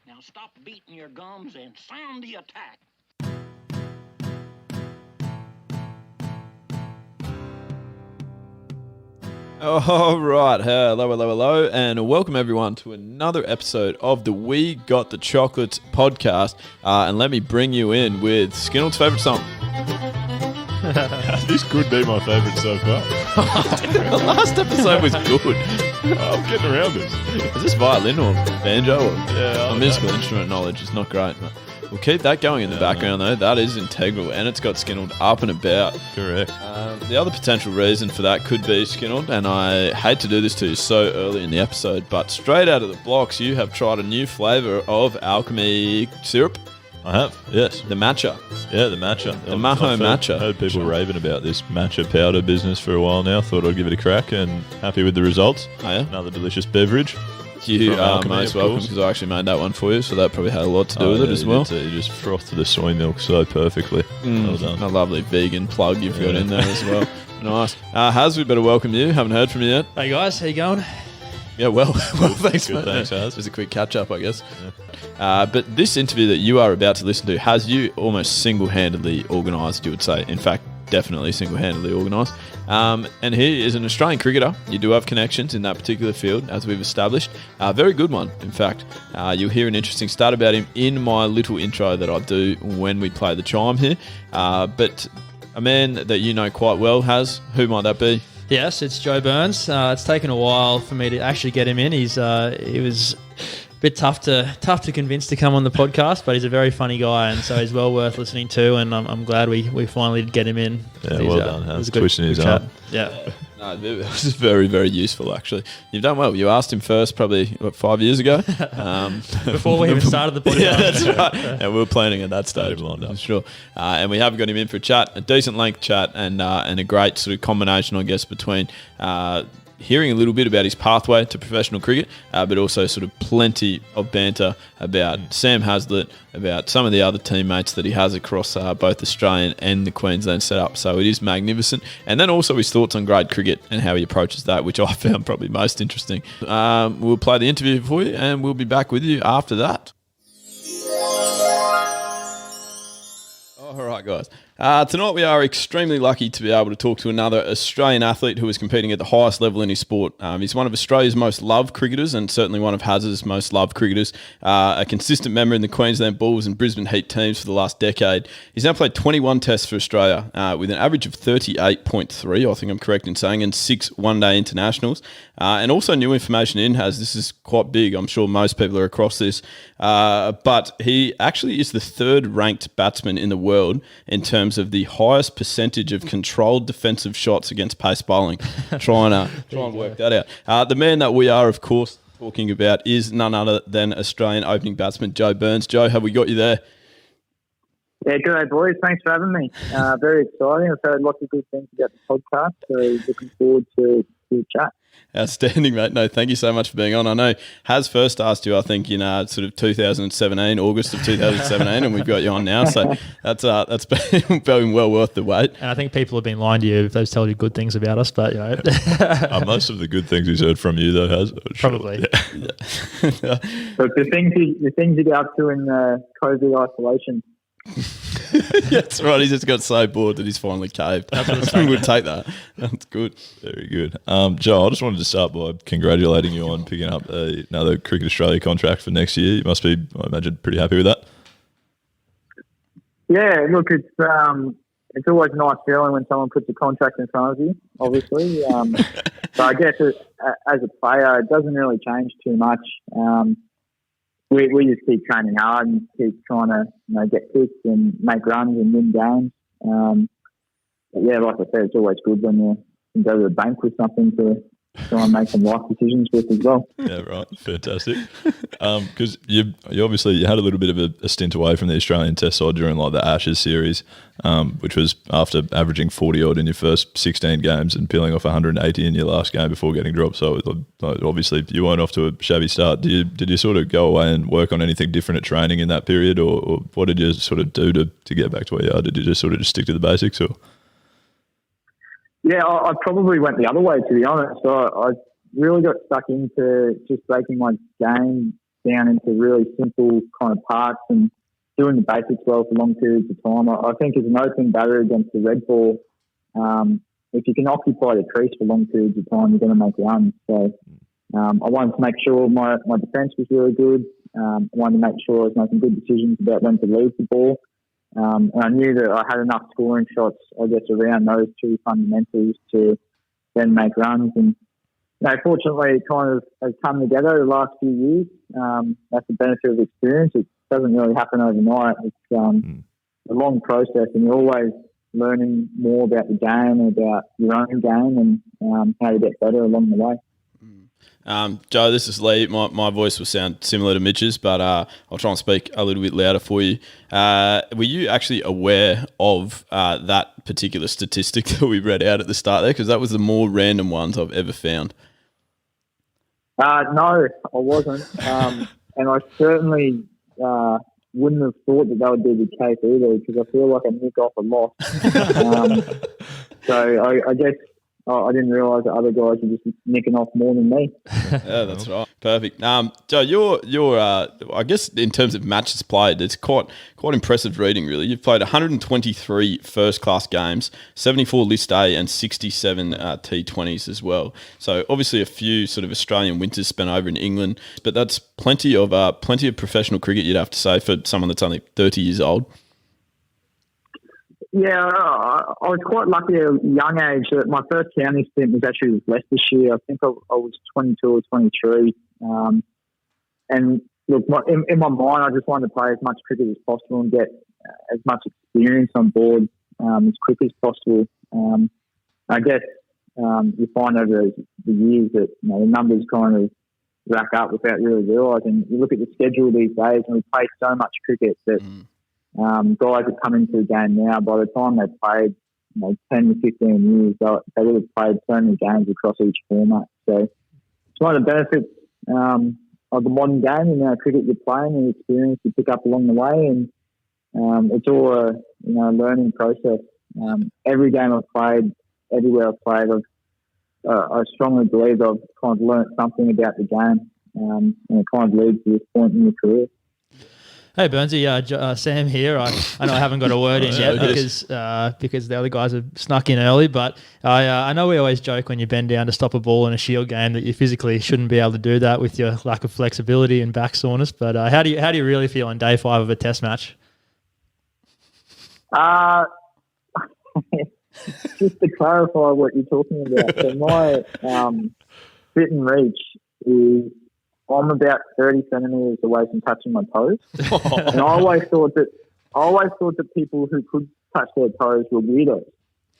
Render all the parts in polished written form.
Now stop beating your gums and sound the attack. All right, hello, and welcome everyone to another episode of the We Got the Chocolates podcast. And let me bring you in with Skinnell's favourite song. This could be my favourite so far. The last episode was good. I'm getting around this. Is this violin or banjo? Yeah, My musical instrument knowledge is not great. But we'll keep that going in the background though. That is integral, and it's got Skinnelled up and about. Correct. The other potential reason for that could be Skinnelled, and I hate to do this to you so early in the episode, but straight out of the blocks, you have tried a new flavour of alchemy syrup. I have, yes. The matcha. Yeah, the matcha. The Maho matcha. I heard people raving about this matcha powder business for a while now. Thought I'd give it a crack and happy with the results. Oh, yeah? Another delicious beverage. You From are Alchemy, most of welcome course. because I actually made that one for you, so that probably had a lot to do with it as well. You just frothed the soy milk so perfectly. Well done. A lovely vegan plug you've got in there as well. Nice. Haz, we better welcome you. Haven't heard from you yet. Hey guys, how you going? Yeah, well, thanks, Good, mate. thanks, Haz. Just a quick catch-up, I guess. But this interview that you are about to listen to has you almost single-handedly organised, you would say. In fact, definitely single-handedly organised. And he is an Australian cricketer. You do have connections in that particular field, as we've established. A very good one, in fact. You'll hear an interesting stat about him in my little intro that I do when we play the chime here. But a man that you know quite well, Haz, who might that be? Yes, it's Joe Burns. It's taken a while for me to actually get him in. He was a bit tough to convince to come on the podcast, but he's a very funny guy, and so he's well worth listening to. And I'm glad we finally did get him in. Yeah, well done, Haz. It was a good Twisting his chat. arm. Yeah. No, it was very, very useful, actually. You've done well. You asked him first probably, 5 years ago? Before we even started the podcast. Yeah, that's right. And we were planning at that stage. Lined up. Sure. And we have got him in for a chat, a decent length chat, and a great sort of combination, I guess, between hearing a little bit about his pathway to professional cricket, but also sort of plenty of banter about Sam Haslett, about some of the other teammates that he has across both Australian and the Queensland setup. So it is magnificent. And then also his thoughts on grade cricket and how he approaches that, which I found probably most interesting. We'll play the interview for you, and we'll be back with you after that. All right, guys. Tonight we are extremely lucky to be able to talk to another Australian athlete who is competing at the highest level in his sport. He's one of Australia's most loved cricketers and certainly one of Haz's most loved cricketers. A consistent member in the Queensland Bulls and Brisbane Heat teams for the last decade. He's now played 21 tests for Australia with an average of 38.3, I think I'm correct in saying, and 6 one-day internationals. And also new information in Haz, this is quite big. I'm sure most people are across this. But he actually is the third ranked batsman in the world in terms of the highest percentage of controlled defensive shots against pace bowling. Try and work that out. The man that we are, of course, talking about is none other than Australian opening batsman Joe Burns. Joe, have we got you there? Yeah, good day, boys. Thanks for having me. Very exciting. I've heard lots of good things about the podcast, so looking forward to the chat. Outstanding, mate. No, thank you so much for being on. I know Haz first asked you, I think, in sort of 2017, August of 2017, and we've got you on now. So that's been well worth the wait. And I think people have been lying to you if they've told you good things about us, but, you know. Most of the good things he's heard from you, though, Haz. Probably. But the things you get up to in COVID isolation. That's right. He's just got so bored that he's finally caved. We'll take that. That's good. Very good. Joe, I just wanted to start by congratulating you on picking up another Cricket Australia contract for next year. You must be, I imagine, pretty happy with that. Yeah, look, it's always a nice feeling when someone puts a contract in front of you, obviously. So I guess as a player, it doesn't really change too much. We just keep training hard and keep trying to get picks and make runs and win games. But yeah, like I said, it's always good when you can go to the bank with something to try and make some life decisions with as well. Yeah, right. Fantastic. Because you obviously you had a little bit of a stint away from the Australian Test side during like the Ashes series, which was after averaging 40 odd in your first 16 games and peeling off 180 in your last game before getting dropped. So obviously you weren't off to a shabby start. Did you sort of go away and work on anything different at training in that period, or what did you sort of do to get back to where you are? Did you just stick to the basics, or? Yeah, I probably went the other way, to be honest. So I really got stuck into just breaking my game down into really simple kind of parts and doing the basics well for long periods of time. I think as an opening batter against the red ball, if you can occupy the crease for long periods of time, you're going to make runs. So I wanted to make sure my defence was really good. I wanted to make sure I was making good decisions about when to leave the ball. And I knew that I had enough scoring shots, I guess, around those two fundamentals to then make runs. And fortunately, it kind of has come together the last few years. That's the benefit of experience. It doesn't really happen overnight. It's a long process, and you're always learning more about the game, about your own game, and how to get better along the way. Joe, this is Leigh. My voice will sound similar to Mitch's, but I'll try and speak a little bit louder for you. Were you actually aware of that particular statistic that we read out at the start there? Because that was the more random ones I've ever found. No, I wasn't. And I certainly wouldn't have thought that would be the case either, because I feel like I nick off a lot. So I guess I didn't realise that other guys were just nicking off more than me. Yeah, that's right. Perfect. Joe, you're I guess in terms of matches played, it's quite impressive reading, really. You've played 123 first-class games, 74 List A and 67 T20s as well. So obviously a few sort of Australian winters spent over in England, but that's plenty of professional cricket, you'd have to say, for someone that's only 30 years old. Yeah, I was quite lucky at a young age. My first county stint was actually with Leicestershire. I think I was 22 or 23. And look, in my mind, I just wanted to play as much cricket as possible and get as much experience on board as quick as possible. I guess you find over the years that the numbers kind of rack up without really realising. You look at the schedule these days, and we play so much cricket that guys that come into the game now, by the time they've played 10 to 15 years, they would have played so many games across each format. So it's one of the benefits of the modern game, cricket you're playing and the experience you pick up along the way. And it's all a learning process. Every game I've played, everywhere I've played, I strongly believe I've kind of learnt something about the game, and it kind of leads to this point in your career. Hey Burnsy, Sam here. I know I haven't got a word in yet because the other guys have snuck in early, but I know we always joke when you bend down to stop a ball in a Shield game that you physically shouldn't be able to do that with your lack of flexibility and back soreness. But how do you really feel on day 5 of a Test match? Just to clarify what you're talking about, so my fit and reach is, I'm about 30 centimetres away from touching my toes. And I always thought that people who could touch their toes were weirdos.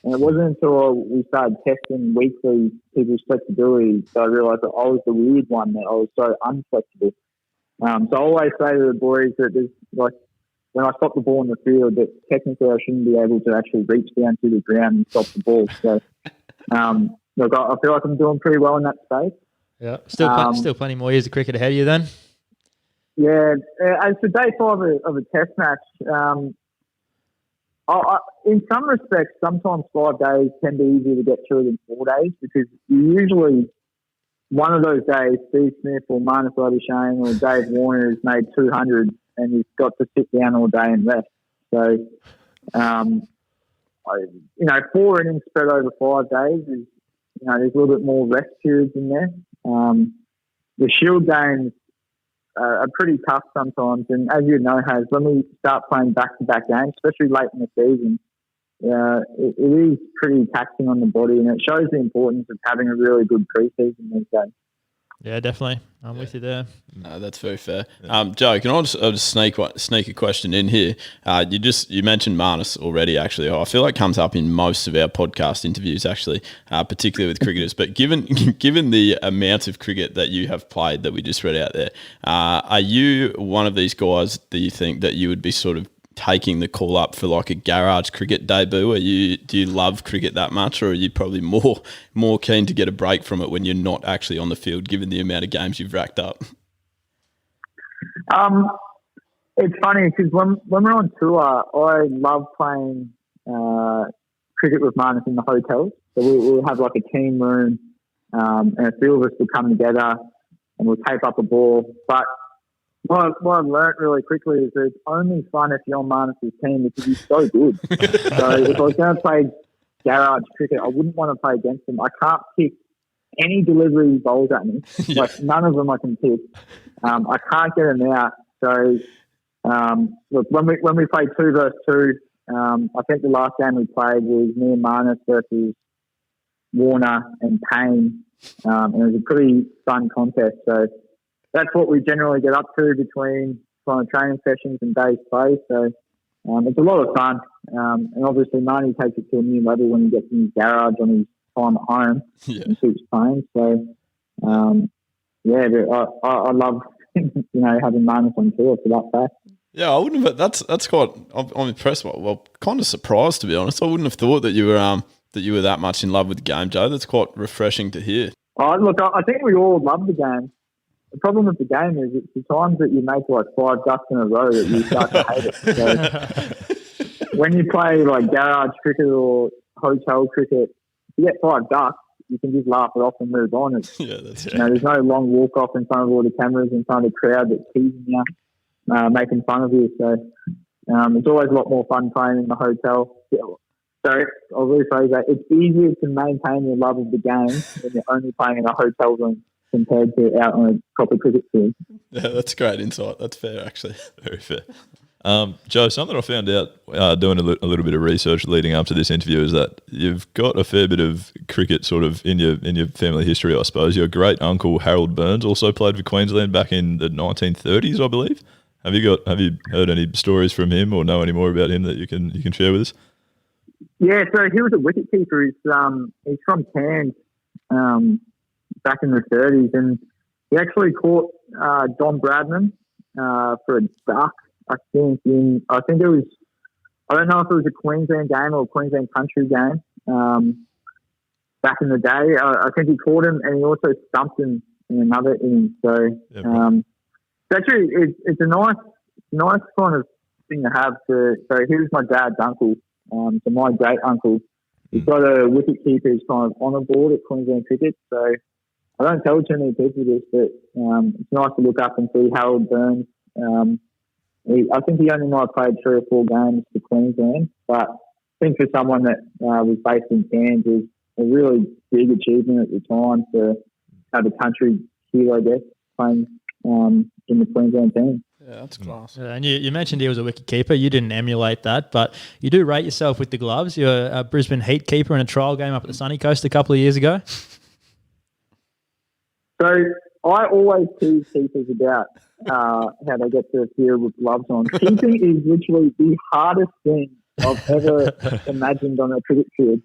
And it wasn't until we started testing weekly people's flexibility that I realised that I was the weird one, that I was so unflexible. So I always say to the boys that there's when I stop the ball in the field, that technically I shouldn't be able to actually reach down to the ground and stop the ball. So look, I feel like I'm doing pretty well in that space. Yeah, still plenty more years of cricket ahead of you then. Yeah, as for day 5 of a Test match, in some respects, sometimes 5 days can be easier to get through than 4 days, because usually one of those days, Steve Smith or Marnus Labuschagne or Dave Warner has made 200 and he's got to sit down all day and rest. So, 4 innings spread over 5 days is, there's a little bit more rest periods in there. The Shield games are pretty tough sometimes, and as you know, when we start playing back-to-back games, especially late in the season, it is pretty taxing on the body, and it shows the importance of having a really good pre-season these days. Yeah, definitely. I'm with you there. No, that's very fair. Joe, can I just sneak a question in here? You mentioned Marnus already, actually. I feel like it comes up in most of our podcast interviews, actually, particularly with cricketers. But given the amount of cricket that you have played that we just read out there, are you one of these guys that you think that you would be sort of taking the call up for like a garage cricket debut? Do you love cricket that much, or are you probably more keen to get a break from it when you're not actually on the field, given the amount of games you've racked up? It's funny because when we're on tour, I love playing cricket with Marnus in the hotels. So we'll have like a team room, and a few of us will come together and we'll tape up a ball. But What I've learnt really quickly is that it's only fun if you're on Marnus's team because he's so good. So if I was going to play garage cricket, I wouldn't want to play against him. I can't pick any delivery he bowls at me. Yeah. Like, none of them I can pick. I can't get him out. So, look, when we played 2 versus 2, I think the last game we played was me and Marnus versus Warner and Payne. And it was a pretty fun contest. So that's what we generally get up to between kind of training sessions and days play. So it's a lot of fun. And obviously Marnie takes it to a new level when he gets in his garage on his time at home and keeps playing. So, I love having Marnus on tour for that fact. Yeah, I wouldn't have. That's quite. I'm impressed. Well, kind of surprised, to be honest. I wouldn't have thought that you were that much in love with the game, Joe. That's quite refreshing to hear. Look, I think we all love the game. The problem with the game is it's the times that you make like 5 ducks in a row that you start to hate it. So when you play like garage cricket or hotel cricket, if you get 5 ducks, you can just laugh it off and move on. That's there's no long walk off in front of all the cameras, in front of the crowd that's teasing you, making fun of you. So it's always a lot more fun playing in the hotel. So I'll rephrase that. It's easier to maintain your love of the game when you're only playing in a hotel room compared to out on a proper cricket field. Yeah, that's great insight. That's fair, actually. Very fair. Joe, something I found out doing a little bit of research leading up to this interview is that you've got a fair bit of cricket sort of in your family history, I suppose. Your great uncle Harold Burns also played for Queensland back in the 1930s, I believe. Have you heard any stories from him or know any more about him that you can share with us? Yeah, so he was a wicketkeeper. He's from Cairns back in the 30s, and he actually caught Don Bradman for a duck. I don't know if it was a Queensland game or a Queensland country game back in the day. I think he caught him, and he also stumped him in another inning. So actually, it's a nice kind of thing to have. So he was my dad's uncle. So my great uncle, he's got a wicket keeper who's kind of on a board at Queensland Cricket. So I don't tell too many people this, but it's nice to look up and see Harold Burns. I think he only might have played 3 or 4 games for Queensland, but I think for someone that was based in Cairns, it was a really big achievement at the time to have a country hero, I guess, playing in the Queensland team. Yeah, that's class. And you mentioned he was a wicket keeper. You didn't emulate that, but you do rate yourself with the gloves. You're a Brisbane Heat keeper in a trial game up at the Sunny Coast a couple of years ago. So I always tease keepers about how they get to the field with gloves on. Keeping is literally the hardest thing I've ever imagined on a cricket field.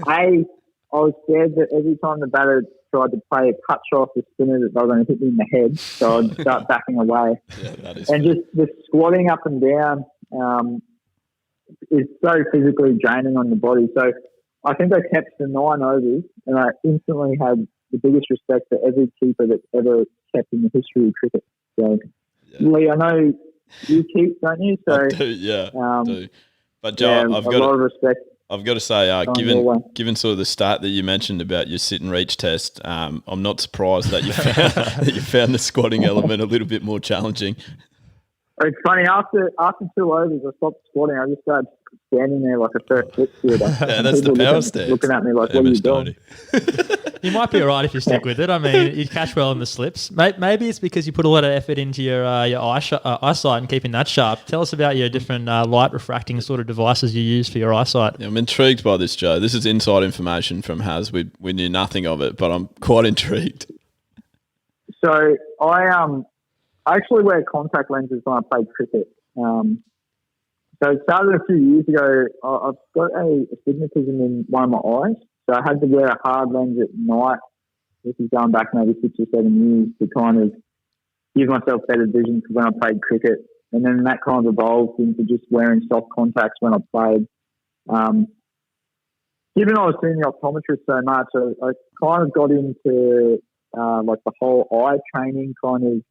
I was scared that every time the batter tried to play a cut shot the spinner that they were going to hit me in the head, so I'd start backing away. Yeah, that is and fair. just the squatting up and down is so physically draining on the body. So I think I kept the 9 overs, and I instantly had the biggest respect for every keeper that's ever kept in the history of cricket. So, Leigh, I know you keep, don't you? So, I do, I do. But Joe, I've got a lot of respect. I've got to say, given sort of the stat that you mentioned about your sit and reach test, I'm not surprised that you found that you found the squatting element a little bit more challenging. It's funny, after 2 overs, I stopped squatting. I just started standing there like a first flip fielder. Yeah, that's the power stance. Looking at me like, what are you doing? You might be all right if you stick with it. I mean, you catch well in the slips. Maybe it's because you put a lot of effort into your eyesight and keeping that sharp. Tell us about your different light refracting sort of devices you use for your eyesight. Yeah, I'm intrigued by this, Joe. This is inside information from Haz. We knew nothing of it, but I'm quite intrigued. So I actually wear contact lenses when I play cricket. So it started a few years ago. I've got a astigmatism in one of my eyes. So I had to wear a hard lens at night. This is going back maybe 6 or 7 years to kind of give myself better vision for when I played cricket. And then that kind of evolved into just wearing soft contacts when I played. Given I was seeing the optometrist so much, I kind of got into like the whole eye training kind of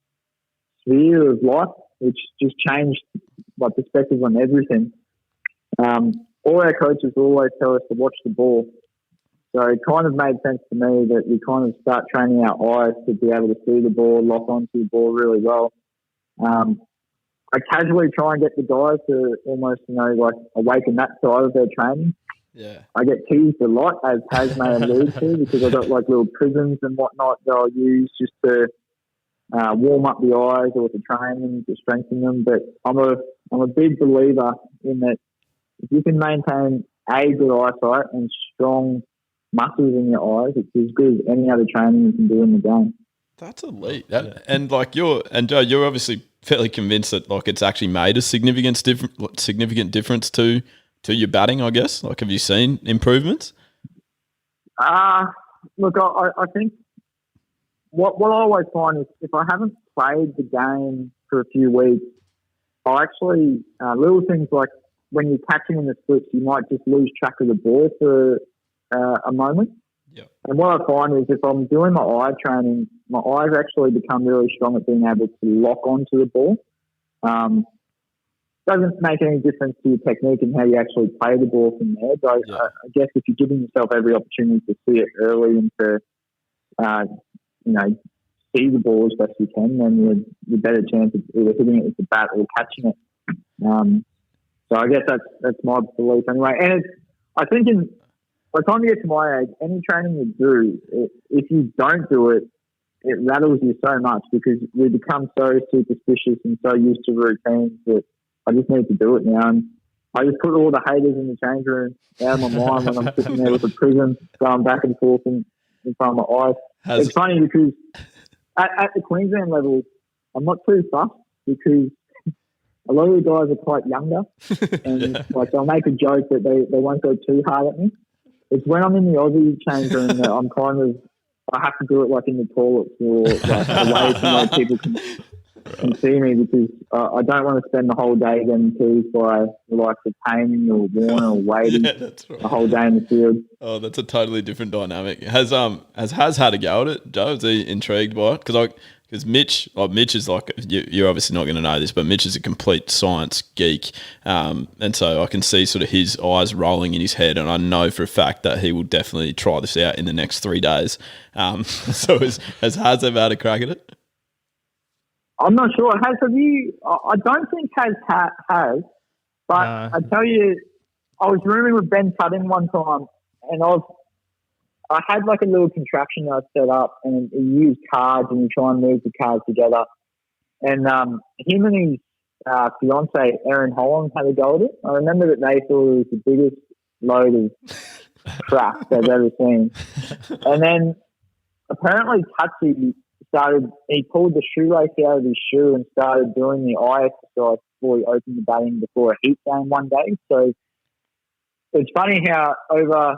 sphere of life, which just changed my perspective on everything. All our coaches always tell us to watch the ball. So it kind of made sense to me that we kind of start training our eyes to be able to see the ball, lock onto the ball really well. I casually try and get the guys to almost, like awaken that side of their training. Yeah. I get teased a lot, as Taz may allude to, because I've got like little prisms and whatnot that I'll use just to warm up the eyes or to train them, to strengthen them. But I'm a big believer in that if you can maintain a good eyesight and strong muscles in your eyes, it's as good as any other training you can do in the game. That's elite. And like Joe, you're obviously fairly convinced that like it's actually made a significant difference to your batting, I guess. Like, have you seen improvements? Look, I think what I always find is if I haven't played the game for a few weeks, I actually little things like when you're catching in the splits, you might just lose track of the ball for a moment. Yep. And what I find is if I'm doing my eye training, my eyes actually become really strong at being able to lock onto the ball. Doesn't make any difference to your technique and how you actually play the ball from there. But I guess if you're giving yourself every opportunity to see it early and to, see the ball as best you can, then you're better chance of either hitting it with the bat or catching it. So I guess that's my belief anyway. And I think by the time you get to my age, any training you do, if you don't do it, it rattles you so much because we become so superstitious and so used to routines that I just need to do it now. And I just put all the haters in the change room out of my mind when I'm sitting there with a prism going back and forth in front of my eyes. It's funny because at the Queensland level, I'm not too fussed because a lot of the guys are quite younger and like they'll make a joke that they won't go too hard at me. It's when I'm in the Aussie change room that I'm I have to do it like in the toilets or like away from where people can see me because I don't want to spend the whole day getting teased by the likes of Payne or Warner or Wade the whole day in the field. Oh, that's a totally different dynamic. Has had a go at it, Joe? Is he intrigued by it? Because Mitch is like, you're obviously not going to know this, but Mitch is a complete science geek. And so I can see sort of his eyes rolling in his head, and I know for a fact that he will definitely try this out in the next 3 days. So has Haz ever had a crack at it? I'm not sure. Have you? I don't think has, but I tell you, I was rooming with Ben Cutting one time, and I had like a little contraption that I set up, and you use cards and you try and move the cards together. And him and his fiance Erin Holland had a go at it. I remember that they thought it was the biggest load of crap they've ever seen. And then apparently Touchy he pulled the shoelace out of his shoe and started doing the eye exercise before he opened the batting before a heat game one day. So it's funny how over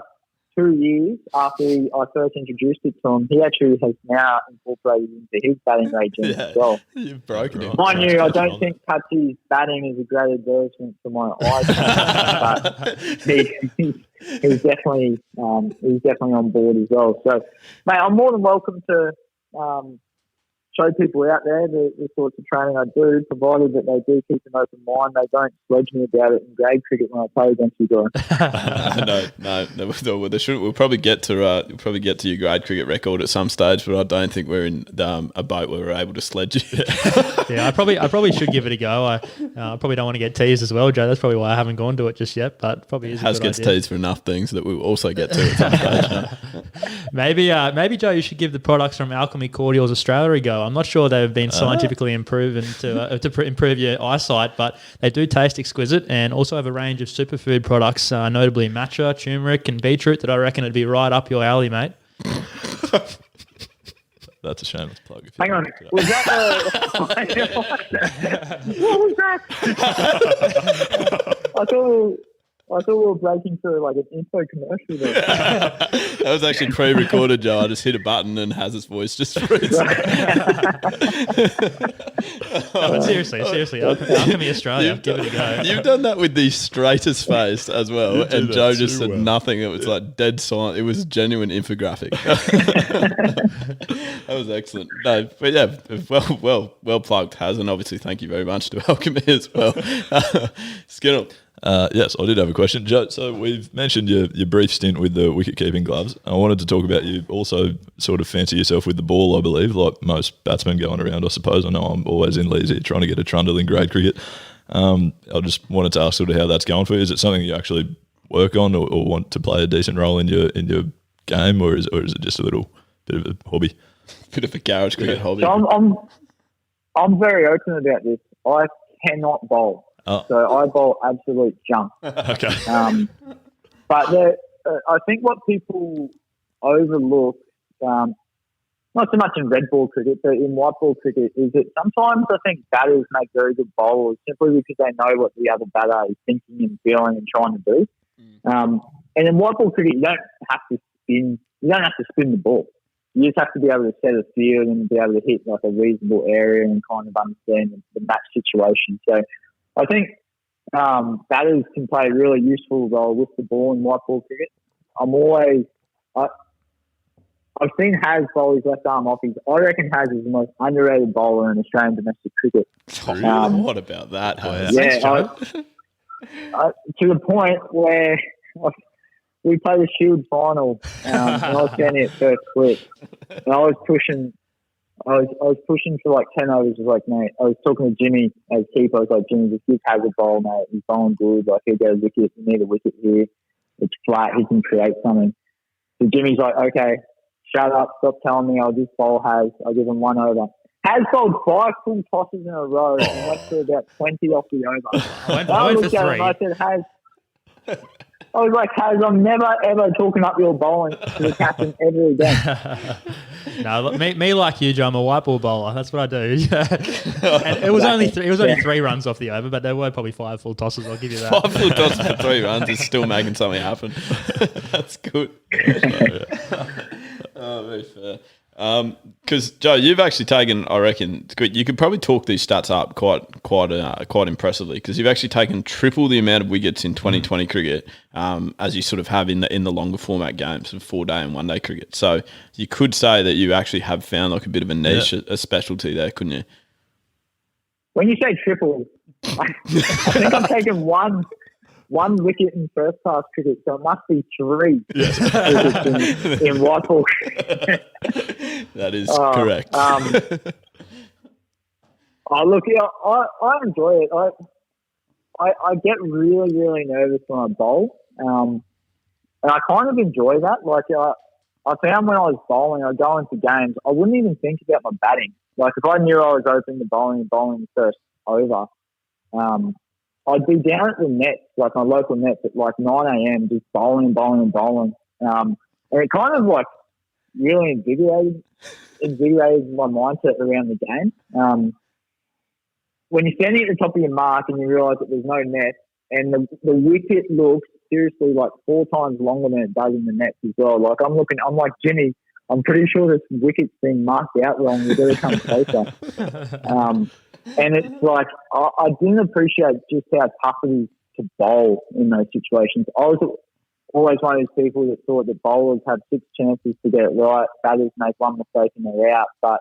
2 years after I first introduced it to him, he actually has now incorporated into his batting regime as well. You've broken him. Mind you, I don't think Touchy's batting is a great advertisement for my eyes, but he's definitely on board as well. So, mate, I'm more than welcome to show people out there the sorts of training I do, provided that they do keep an open mind. They don't sledge me about it in grade cricket when I play against you guys. No. We'll probably get to your grade cricket record at some stage, but I don't think we're in a boat where we're able to sledge you. Yeah, I probably should give it a go. I probably don't want to get teased as well, Joe. That's probably why I haven't gone to it just yet, but probably is a good gets idea. teased for enough things that we will also get to at some stage. Maybe Joe, you should give the products from Alchemy Cordials Australia a go. I'm not sure they've been scientifically improven to improve your eyesight, but they do taste exquisite and also have a range of superfood products, notably matcha, turmeric, and beetroot that I reckon would be right up your alley, mate. That's a shameless plug. Hang on. Was that what was that? I thought we were breaking through like an info commercial there. That was actually pre-recorded, Joe. I just hit a button and has his voice just freeze. No, but seriously, Alchemy Australia, give it a go. You've done that with the straightest face as well, and Joe just said well. nothing. It was like dead silent. It was a genuine infographic. That was excellent. No, but yeah, well plugged, Haz, and obviously thank you very much to Alchemy as well. Skinner. Yes, I did have a question, Joe. So we've mentioned your brief stint with the wicket-keeping gloves. I wanted to talk about you also sort of fancy yourself with the ball, I believe, like most batsmen going around, I suppose. I know I'm always in Leigh's here trying to get a trundle in grade cricket. I just wanted to ask sort of how that's going for you. Is it something you actually work on or want to play a decent role in your game, or is it just a little bit of a hobby? Bit of a garage cricket hobby. So I'm very open about this. I cannot bowl. Oh. So I bowl absolute junk. Okay. But I think what people overlook, not so much in red ball cricket, but in white ball cricket, is that sometimes I think batters make very good bowlers simply because they know what the other batter is thinking and feeling and trying to do. And in white ball cricket, you don't have to spin the ball. You just have to be able to set a field and be able to hit like a reasonable area and kind of understand the match situation. So I think batters can play a really useful role with the ball in white ball cricket. I've seen Haz bowl his left arm offies. I reckon Haz is the most underrated bowler in Australian domestic cricket. What about that? To the point where we played the Shield final, and I was standing at first slip, and I was pushing for like 10 overs. I was like, mate, I was talking to Jimmy as keeper. I was like, Jimmy, just give Haz a bowl, mate. He's bowling good. Like, he'll get a wicket. You need a wicket here. It's flat. He can create something. So Jimmy's like, okay, shut up. Stop telling me. I'll just bowl Haz. I'll give him one over. Haz bowled 5 full tosses in a row and went to about 20 off the over. I went for 3. I said, Haz. I was like, Haz, I'm never, ever talking up your bowling to the captain ever again. No, look, me like you, Joe, I'm a white ball bowler. That's what I do. And it was only 3 runs off the over, but there were probably 5 full tosses. I'll give you that. 5 full tosses for 3 runs is still making something happen. That's good. Very fair. Because Joe, you've actually taken, I reckon, you could probably talk these stats up quite impressively, because you've actually taken triple the amount of wickets in 2020 cricket as you sort of have in the longer format games of 4-day and 1-day cricket. So you could say that you actually have found like a bit of a niche, a specialty there, couldn't you? When you say triple, I think I'm taking one wicket in first class cricket, so it must be 3 wickets in white ball. That is correct. Look, I enjoy it. I get really, really nervous when I bowl, and I kind of enjoy that. Like I found when I was bowling, I'd go into games, I wouldn't even think about my batting. Like if I knew I was open to bowling the first over, I'd be down at the nets, like my local nets, at like 9 a.m. just bowling. And it kind of like really invigorated my mindset around the game. When you're standing at the top of your mark and you realise that there's no net, and the wicket looks seriously like 4 times longer than it does in the nets as well. Like I'm like, Jimmy, I'm pretty sure this wicket's been marked out wrong. We've got to come closer. And it's like, I didn't appreciate just how tough it is to bowl in those situations. I was always one of those people that thought that bowlers have 6 chances to get it right, batters make 1 mistake and they're out. But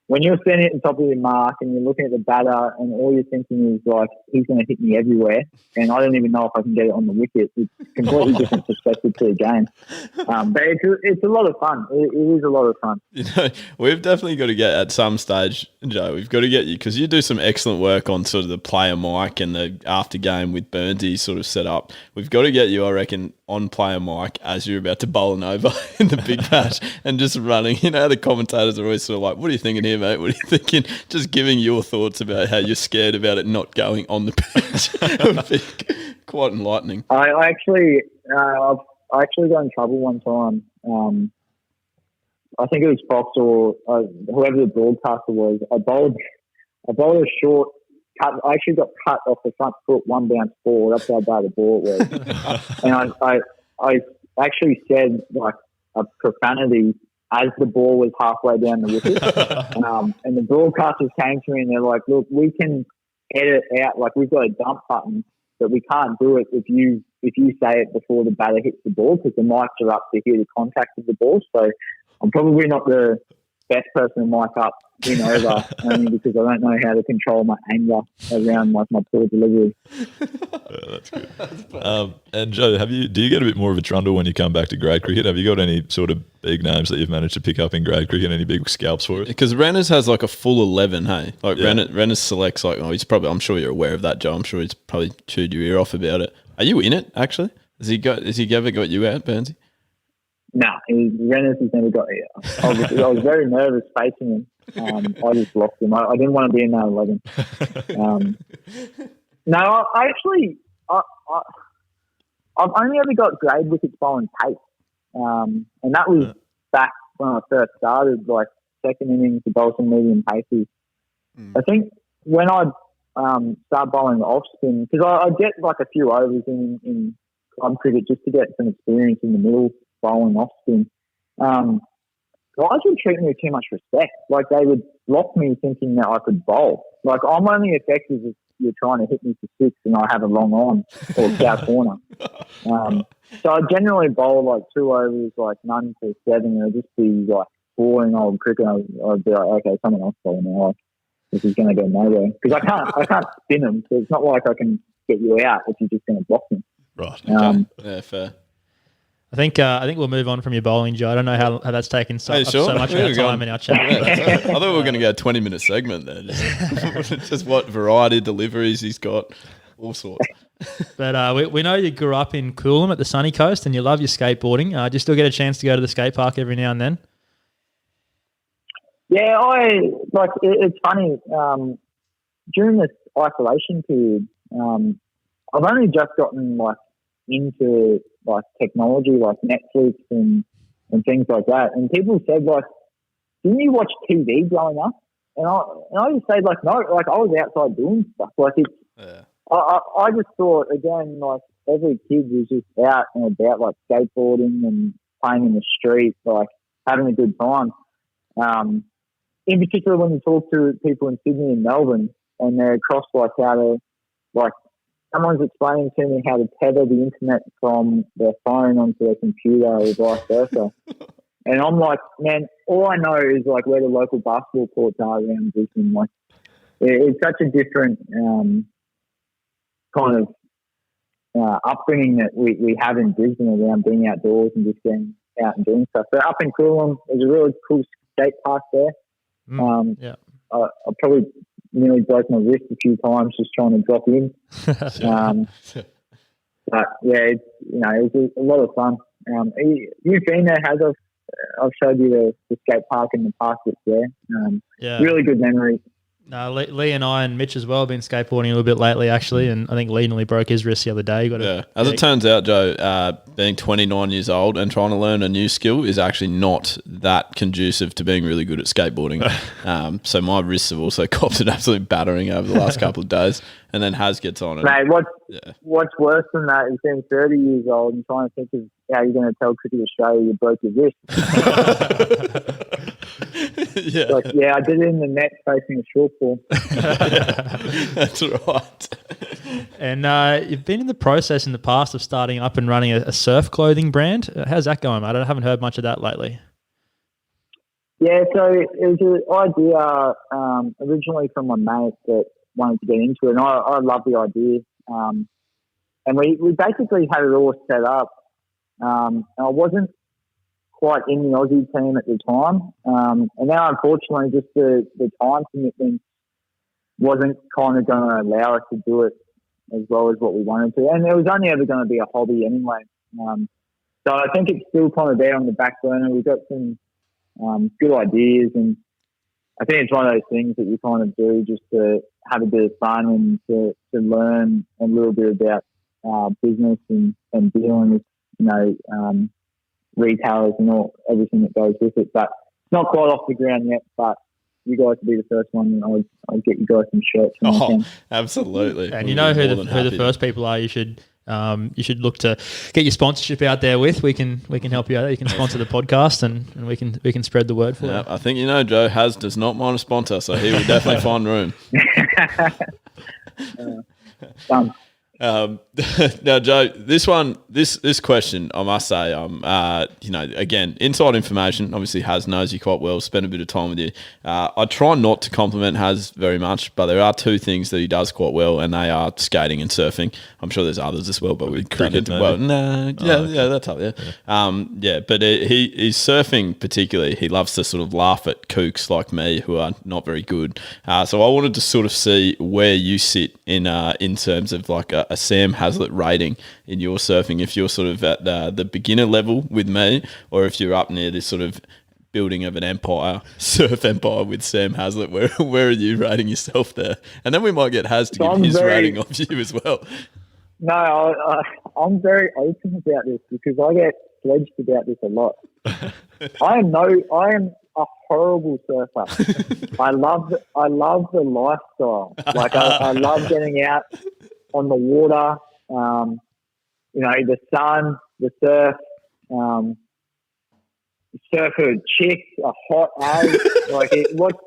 when you're standing at the top of your mark and you're looking at the batter and all you're thinking is like, he's going to hit me everywhere and I don't even know if I can get it on the wicket, it's a completely different perspective to the game. But it's a lot of fun. It is a lot of fun. You know, we've definitely got to get at some stage, Joe, we've got to get you, because you do some excellent work on sort of the player mic and the after game with Burnsy sort of set up. We've got to get you, I reckon, on player mic as you're about to bowl an over in the big bash and just running. You know, the commentators are always sort of like, what are you thinking here, mate? What are you thinking? Just giving your thoughts about how you're scared about it not going on the pitch. It would be quite enlightening. I actually got in trouble one time. I think it was Fox or whoever the broadcaster was. I bowled a short cut. I actually got cut off the front foot, 1 bounce forward. That's how bad the ball was. And I actually said like a profanity as the ball was halfway down the wicket. And the broadcasters came to me and they're like, look, we can edit out, like we've got a dump button, but we can't do it if you say it before the batter hits the ball, because the mics are up to hear the contact of the ball. So I'm probably not the best person to mic up win over, only because I don't know how to control my anger around like my poor delivery. That's good. And Joe, do you get a bit more of a trundle when you come back to grade cricket? Have you got any sort of big names that you've managed to pick up in grade cricket? Any big scalps for us? Because Renners has like a full 11, hey? Like Yeah. Renners selects like, I'm sure you're aware of that, Joe. I'm sure he's probably chewed your ear off about it. Are you in it, actually? Has he ever got you out, Burnsy? No, Rennes has never got here. I was very nervous facing him. I just blocked him. I didn't want to be in that 11. No, I've only ever got grade wickets bowling pace. And that was back when I first started, like second innings to bowl some medium paces. I think when I start bowling off spin, because I get like a few overs in club cricket just to get some experience in the middle bowling off spin. Guys would treat me with too much respect. Like they would block me thinking that I could bowl. Like I'm only effective if you're trying to hit me for six and I have a long on or cow corner. So I generally bowl like 2 overs, like none to 7, and it'd just be like boring old cricket. I'd be like, okay, someone else bowl now. Like, this is going to go nowhere because I can't spin them. So it's not like I can get you out if you're just going to block them. Right. Yeah, fair. I think we'll move on from your bowling, Joe. I don't know how that's taken so much of our time in our chat. I thought we were going to go a 20-minute segment there. Just what variety of deliveries he's got, all sorts. But we know you grew up in Coolum at the sunny coast and you love your skateboarding. Do you still get a chance to go to the skate park every now and then? Yeah, it's funny. During this isolation period, I've only just gotten like into like technology, like Netflix and things like that. And people said like, didn't you watch TV growing up? And I just said like, no, like I was outside doing stuff. Like it's, I just thought again, like every kid was just out and about, like skateboarding and playing in the street, like having a good time. In particular, when you talk to people in Sydney and Melbourne, and they're across like how to, like someone's explaining to me how to tether the internet from their phone onto their computer or vice versa. And I'm like, man, all I know is like where the local basketball courts are around Brisbane. Like, it's such a different kind of upbringing that we have in Brisbane around being outdoors and just getting out and doing stuff. But up in Coolum, there's a really cool skate park there. I probably nearly broke my wrist a few times just trying to drop in. But yeah, it was a lot of fun. You've been there, I've showed you the skate park in the park that's there. Really good memories. Leigh and I and Mitch as well have been skateboarding a little bit lately, actually, and I think Leigh nearly broke his wrist the other day. As it turns out, Joe, being 29 years old and trying to learn a new skill is actually not that conducive to being really good at skateboarding. So my wrists have also copped an absolute battering over the last couple of days, and then Haz gets on it. Mate, what's worse than that is being 30 years old and trying to think of how you're going to tell Cricket Australia you broke your wrist. Like, I did it in the net facing a short ball. That's right. And you've been in the process in the past of starting up and running a surf clothing brand. How's that going, mate? I haven't heard much of that lately. Yeah, so it was an idea originally from my mate that wanted to get into it, and I love the idea. And we basically had it all set up. And I wasn't quite in the Aussie team at the time. And now, unfortunately, just the time commitment wasn't kind of going to allow us to do it as well as what we wanted to. And it was only ever going to be a hobby anyway. So I think it's still kind of there on the back burner. We've got some good ideas, and I think it's one of those things that you kind of do just to have a bit of fun and to learn a little bit about business and dealing with, retailers and everything that goes with it. But it's not quite off the ground yet, but you guys will be the first one, and I'll get you guys some shirts. Absolutely. And you know who the first people are. You should look to get your sponsorship out there with. We can help you out. You can sponsor the podcast, and we can spread the word for you. I think Joe Haz does not mind a sponsor, so he will definitely find room. Now, Joe, this question, I must say, again, inside information. Obviously, Haz knows you quite well. Spent a bit of time with you. I try not to compliment Haz very much, but there are two things that he does quite well, and they are skating and surfing. I'm sure there's others as well, but with cricket, well, yeah, that's up there. But he's surfing particularly. He loves to sort of laugh at kooks like me who are not very good. So I wanted to sort of see where you sit in terms of like a Sam Hazlitt rating in your surfing, if you're sort of at the beginner level with me, or if you're up near this sort of building of an empire, surf empire with Sam Hazlitt. Where are you rating yourself there? And then we might get Haz to give his rating of you as well. No, I'm very open about this because I get sledged about this a lot. I am a horrible surfer. I love the lifestyle. Like I love getting out on the water, the sun, the surf, surfer chicks, a hot as. What's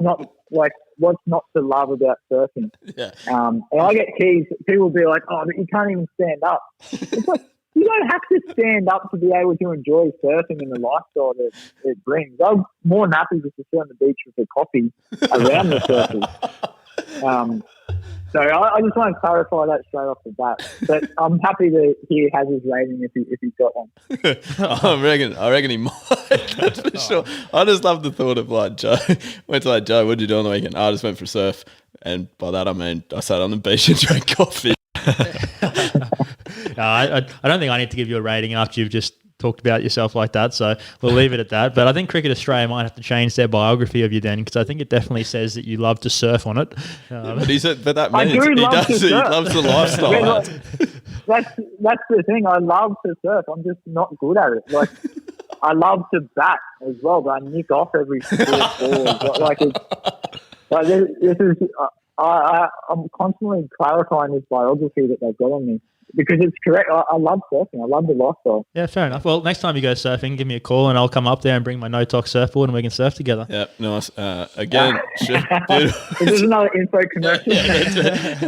not to love about surfing? Yeah. And I get teased. People will be like, "Oh, but you can't even stand up." It's like, you don't have to stand up to be able to enjoy surfing and the lifestyle that it brings. I'm more than happy just to sit on the beach with a coffee around the surfers. So I just want to clarify that straight off the bat. But I'm happy to hear Haz's rating if he's got one. I reckon he might. That's for sure. I just love the thought of like Joe. Went to like, Joe, what did you do on the weekend? I just went for a surf, and by that I mean I sat on the beach and drank coffee. I don't think I need to give you a rating after you've just talked about yourself like that, so we'll leave it at that. But I think Cricket Australia might have to change their biography of you then, because I think it definitely says that you love to surf on it. But that means he loves the lifestyle. That's the thing. I love to surf. I'm just not good at it. Like I love to bat as well, but I nick off every 4 balls. I'm constantly clarifying this biography that they've got on me. Because it's correct. I love surfing. I love the lifestyle. Yeah, fair enough. Well, next time you go surfing, give me a call and I'll come up there and bring my no-talk surfboard and we can surf together. Yeah, nice. Again, there's another info commercial.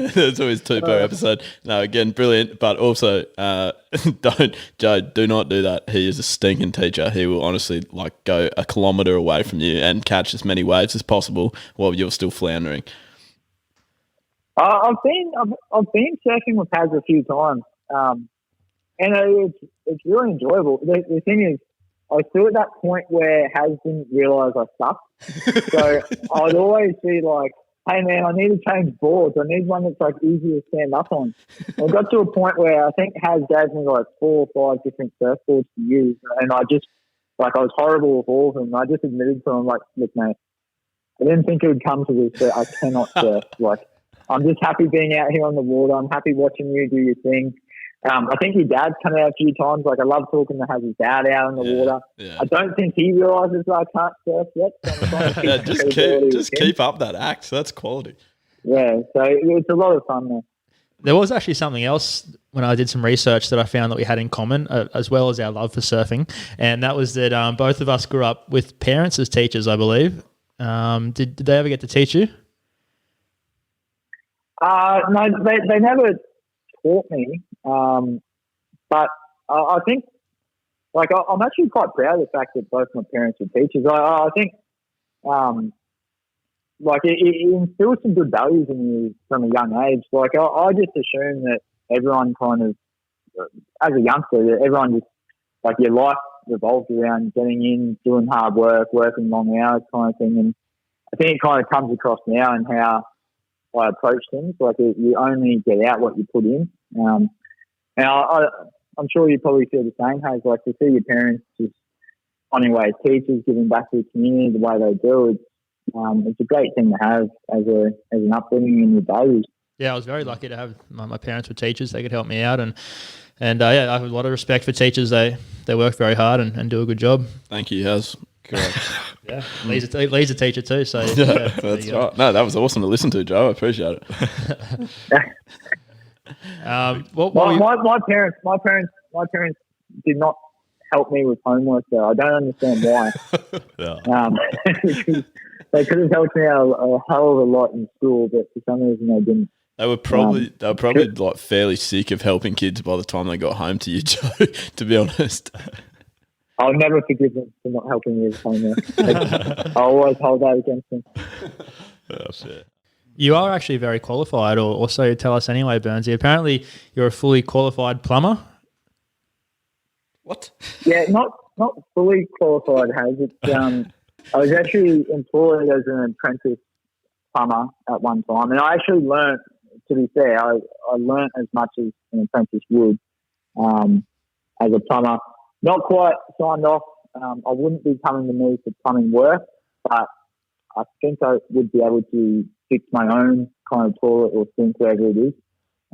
There's always 2 per episode. No, again, brilliant. But also, do not do that. He is a stinking teacher. He will honestly go a kilometre away from you and catch as many waves as possible while you're still floundering. I've been surfing with Haz a few times, and it's really enjoyable. The thing is, I was still at that point where Haz didn't realise I sucked. So I'd always be like, "Hey man, I need to change boards. I need one that's easy to stand up on." I got to a point where I think Haz gave me 4 or 5 different surfboards to use, and I just I was horrible with all of them. I just admitted to him, "Look, mate, I didn't think it would come to this, but I cannot surf." I'm just happy being out here on the water. I'm happy watching you do your thing. I think your dad's come out a few times. I love talking to his dad out on the water. Yeah. I don't think he realises that I can't surf yet. So just keep up that act. That's quality. Yeah, so it's a lot of fun there. There was actually something else when I did some research that I found that we had in common, as well as our love for surfing, and that was that both of us grew up with parents as teachers, I believe. Did they ever get to teach you? No, they never taught me. But I think, I'm actually quite proud of the fact that both my parents were teachers. I think, it instills some good values in you from a young age. I just assume that everyone kind of, as a youngster, everyone just, your life revolves around getting in, doing hard work, working long hours kind of thing. And I think it kind of comes across now in how I approach things. You only get out what you put in. And I'm sure you probably feel the same, Hayes. To see your parents just on your way as teachers, giving back to the community the way they do, it's a great thing to have as an upbringing in your values. Yeah, I was very lucky to have my parents were teachers. They could help me out, and I have a lot of respect for teachers. They work very hard and do a good job. Thank you, Haz. Correct. Yeah, Leigh's a teacher too. So yeah, that's right. No, that was awesome to listen to, Joe. I appreciate it. My parents did not help me with homework though. I don't understand why. They could have helped me out a hell of a lot in school, but for some reason they didn't. They were probably like fairly sick of helping kids by the time they got home to you, Joe. To be honest, I'll never forgive them for not helping me home there. I always hold that against them. That's it. You are actually very qualified, or so you tell us anyway, Burnsy. Apparently, you're a fully qualified plumber. what? Yeah, not fully qualified, Hayes. It's, I was actually employed as an apprentice plumber at one time, and I actually learnt. To be fair, I learnt as much as an apprentice would as a plumber. Not quite signed off. I wouldn't be coming to me for plumbing work, but I think I would be able to fix my own kind of toilet or sink, wherever it is.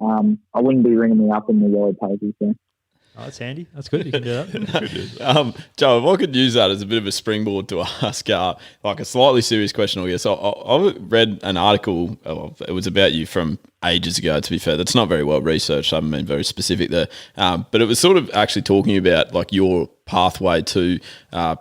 I wouldn't be ringing me up in the yellow pages. So. Oh, that's handy. That's good. You can do that. Joe, if I could use that as a bit of a springboard to ask like a slightly serious question, I guess. I read an article, it was about you from ages ago, to be fair. That's not very well researched. I haven't been very specific there. But it was sort of actually talking about like your pathway to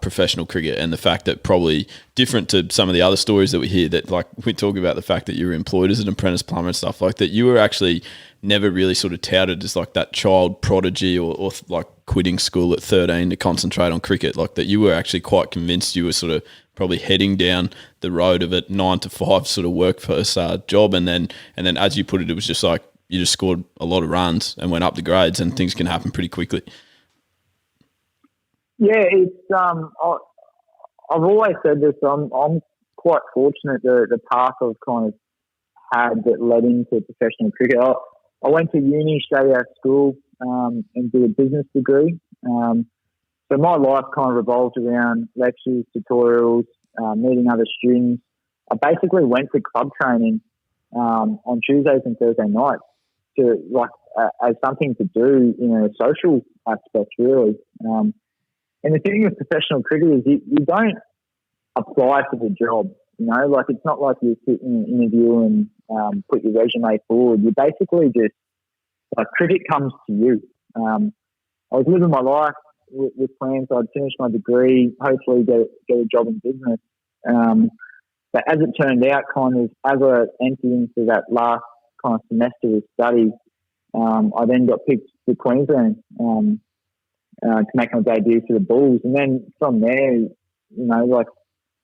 professional cricket and the fact that probably different to some of the other stories that we hear, that like we talk about the fact that you were employed as an apprentice plumber and stuff like that, you were actually never really sort of touted as like that child prodigy or like quitting school at 13 to concentrate on cricket, like that you were actually quite convinced you were sort of probably heading down the road of a 9 to 5 sort of workforce job. And then as you put it, it was just like you just scored a lot of runs and went up the grades and things can happen pretty quickly. Yeah, it's I've always said this. I'm quite fortunate the path I've kind of had that led into professional cricket. I went to uni straight out of school and did a business degree. So my life kind of revolved around lectures, tutorials, meeting other students. I basically went to club training on Tuesdays and Thursday nights to as something to do in a social aspect, really. And the thing with professional cricket is you don't apply for the job. You know, like it's not like you sit in an interview and put your resume forward. You basically just, like, cricket comes to you. I was living my life with plans. I'd finish my degree, hopefully get a job in business. But as it turned out, kind of as I entered into that last kind of semester of study, I then got picked to Queensland to make my debut for the Bulls. And then from there, you know, like,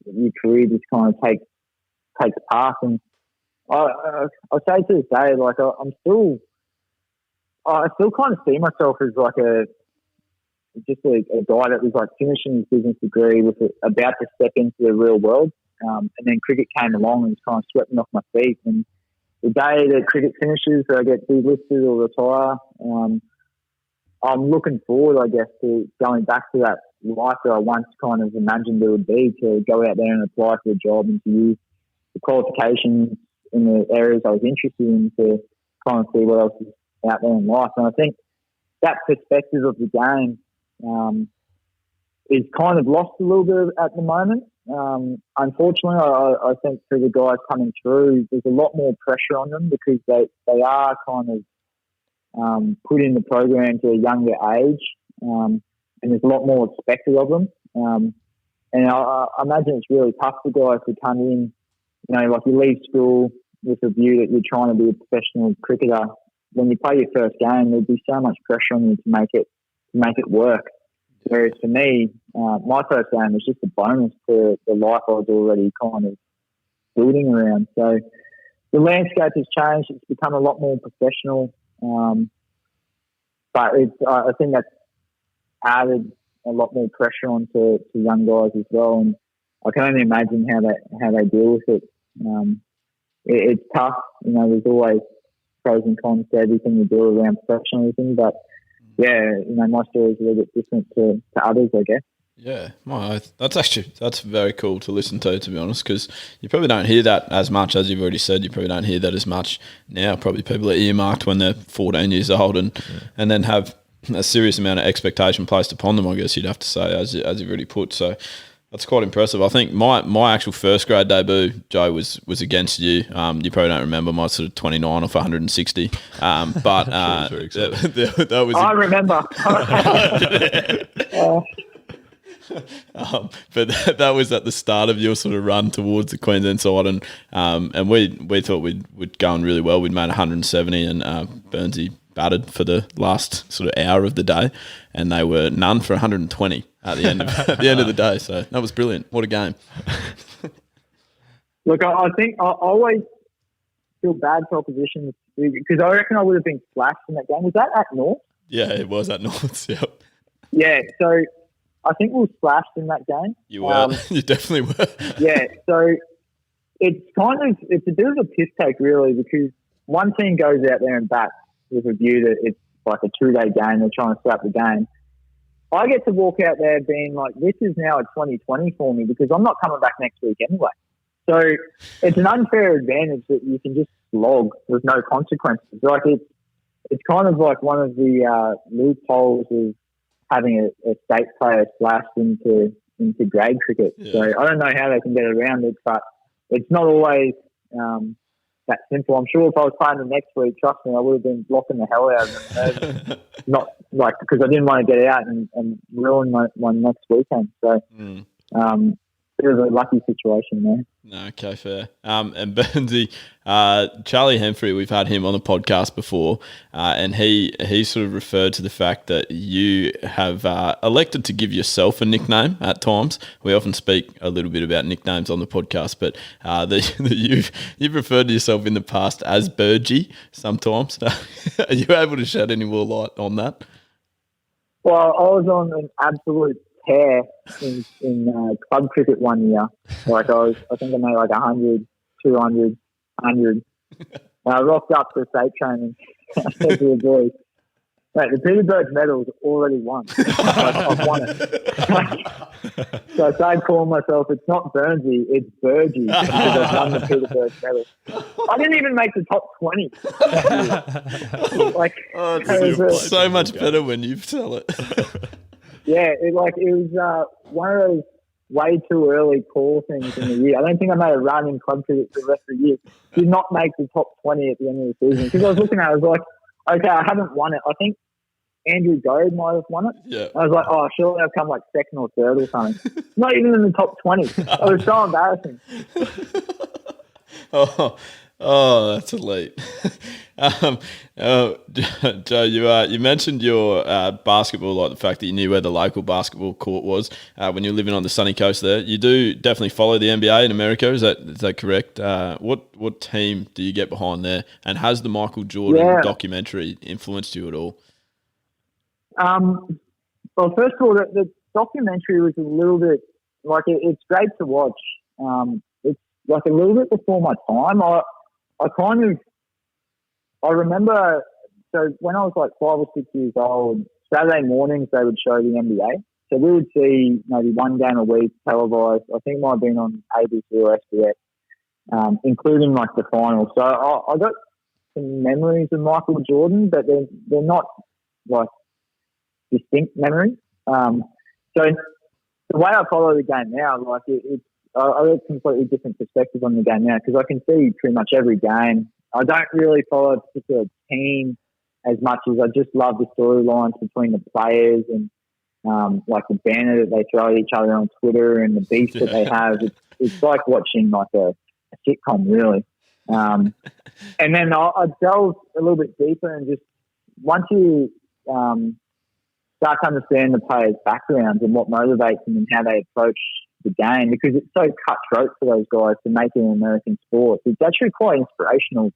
your career just kind of takes path. And I say to this day, like, I still kind of see myself as like a guy that was like finishing his business degree with about to step into the real world. And then cricket came along and kind of swept me off my feet. And the day that cricket finishes, I get delisted or retire, I'm looking forward, I guess, to going back to that life that I once kind of imagined it would be, to go out there and apply for a job and to use the qualifications in the areas I was interested in to kind of see what else is out there in life. And I think that perspective of the game is kind of lost a little bit at the moment. Unfortunately, I think for the guys coming through, there's a lot more pressure on them because they are kind of put in the program to a younger age, and there's a lot more expected of them. And I imagine it's really tough for guys to come in, you know, like you leave school with a view that you're trying to be a professional cricketer. When you play your first game, there'd be so much pressure on you to make it work. Whereas for me, my first game was just a bonus to the life I was already kind of building around. So the landscape has changed. It's become a lot more professional. But I think that's added a lot more pressure onto young guys as well. And I can only imagine how they deal with it. It's tough. You know, there's always pros and cons to everything you do around professionalism. But yeah, you know, my story is a little bit different to others, I guess. Yeah, that's very cool to listen to be honest, because you probably don't hear that as much, as you've already said. You probably don't hear that as much now. Probably people are earmarked when they're 14 years old and then have a serious amount of expectation placed upon them, I guess you'd have to say, as you've already put. So that's quite impressive. I think my actual first grade debut, Joe, was against you. You probably don't remember my sort of 29 off 160. But that was. I remember. But that was at the start of your sort of run towards the Queensland side, and we thought we'd going really well. We'd made 170, and Burnsy batted for the last sort of hour of the day, and they were none for 120 at the end of the day. So that was brilliant. What a game! Look, I think I always feel bad for opposition because I reckon I would have been slashed in that game. Was that at North? Yeah, it was at North. Yep. Yeah, so I think we were slashed in that game. You were. You definitely were. Yeah, so it's a bit of a piss take really, because one team goes out there and bats with a view that it's like a 2-day game. They're trying to scrap the game. I get to walk out there being like, this is now a 2020 for me because I'm not coming back next week anyway. So it's an unfair advantage that you can just slog with no consequences. Like it's kind of like one of the loopholes of having a state player slashed into grade cricket. Yeah. So I don't know how they can get around it, but it's not always that simple. I'm sure if I was playing the next week, trust me, I would have been blocking the hell out of them. Not like because I didn't want to get out and ruin my next weekend. So bit of a lucky situation there. No, okay, fair. And Burnsy, Charlie Hemfrey, we've had him on the podcast before, and he sort of referred to the fact that you have elected to give yourself a nickname at times. We often speak a little bit about nicknames on the podcast, but that you've referred to yourself in the past as Burgie sometimes. Are you able to shed any more light on that? Well, I was on an absolute tear in club cricket one year. Like I think I made like 100, 200, 100. I rocked up to state training. I said to the boys, mate, the Peter Birch medal's already won. I've won it. So I started calling myself, it's not Burnsy, it's Burgie, because I've won the Peter Birch medal. I didn't even make the top 20. It's so much better when you tell it. Yeah, it was one of those way too early call things in the year. I don't think I made a run in club cricket for the rest of the year. Did not make the top 20 at the end of the season. Because I was looking at it, I was like, okay, I haven't won it. I think Andrew Goad might have won it. Yeah. I was like, oh, surely I've come like second or third or something. Not even in the top 20. It was so embarrassing. Oh, that's elite. Joe, you mentioned your basketball, like the fact that you knew where the local basketball court was when you're living on the sunny coast there. You do definitely follow the NBA in America. Is that correct? What team do you get behind there? And has the Michael Jordan documentary influenced you at all? Well, first of all, the documentary was a little bit like it's great to watch. It's like a little bit before my time. I remember, so when I was like 5 or 6 years old, Saturday mornings they would show the NBA. So we would see maybe one game a week televised. I think it might have been on ABC or SBS, including like the finals. So I got some memories of Michael Jordan, but they're not like distinct memories. So the way I follow the game now, like I have a completely different perspective on the game now because I can see pretty much every game. I don't really follow a particular team as much as I just love the storylines between the players and like the banner that they throw at each other on Twitter and the beef that they have. It's like watching like a sitcom, really. And then I delve a little bit deeper and just once you start to understand the players' backgrounds and what motivates them and how they approach the game, because it's so cutthroat for those guys to make it an American sport. It's actually quite inspirational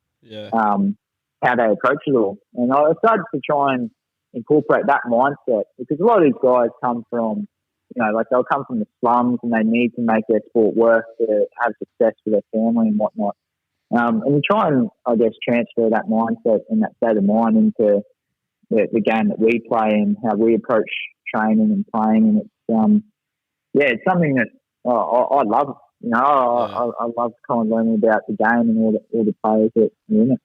how they approach it all. And I started to try and incorporate that mindset because a lot of these guys come from, like they'll come from the slums and they need to make their sport work to have success for their family and whatnot. And we try and, I guess, transfer that mindset and that state of mind into the game that we play and how we approach training and playing. And it's, it's something that I love. I love kind of learning about the game and all the players that are in it.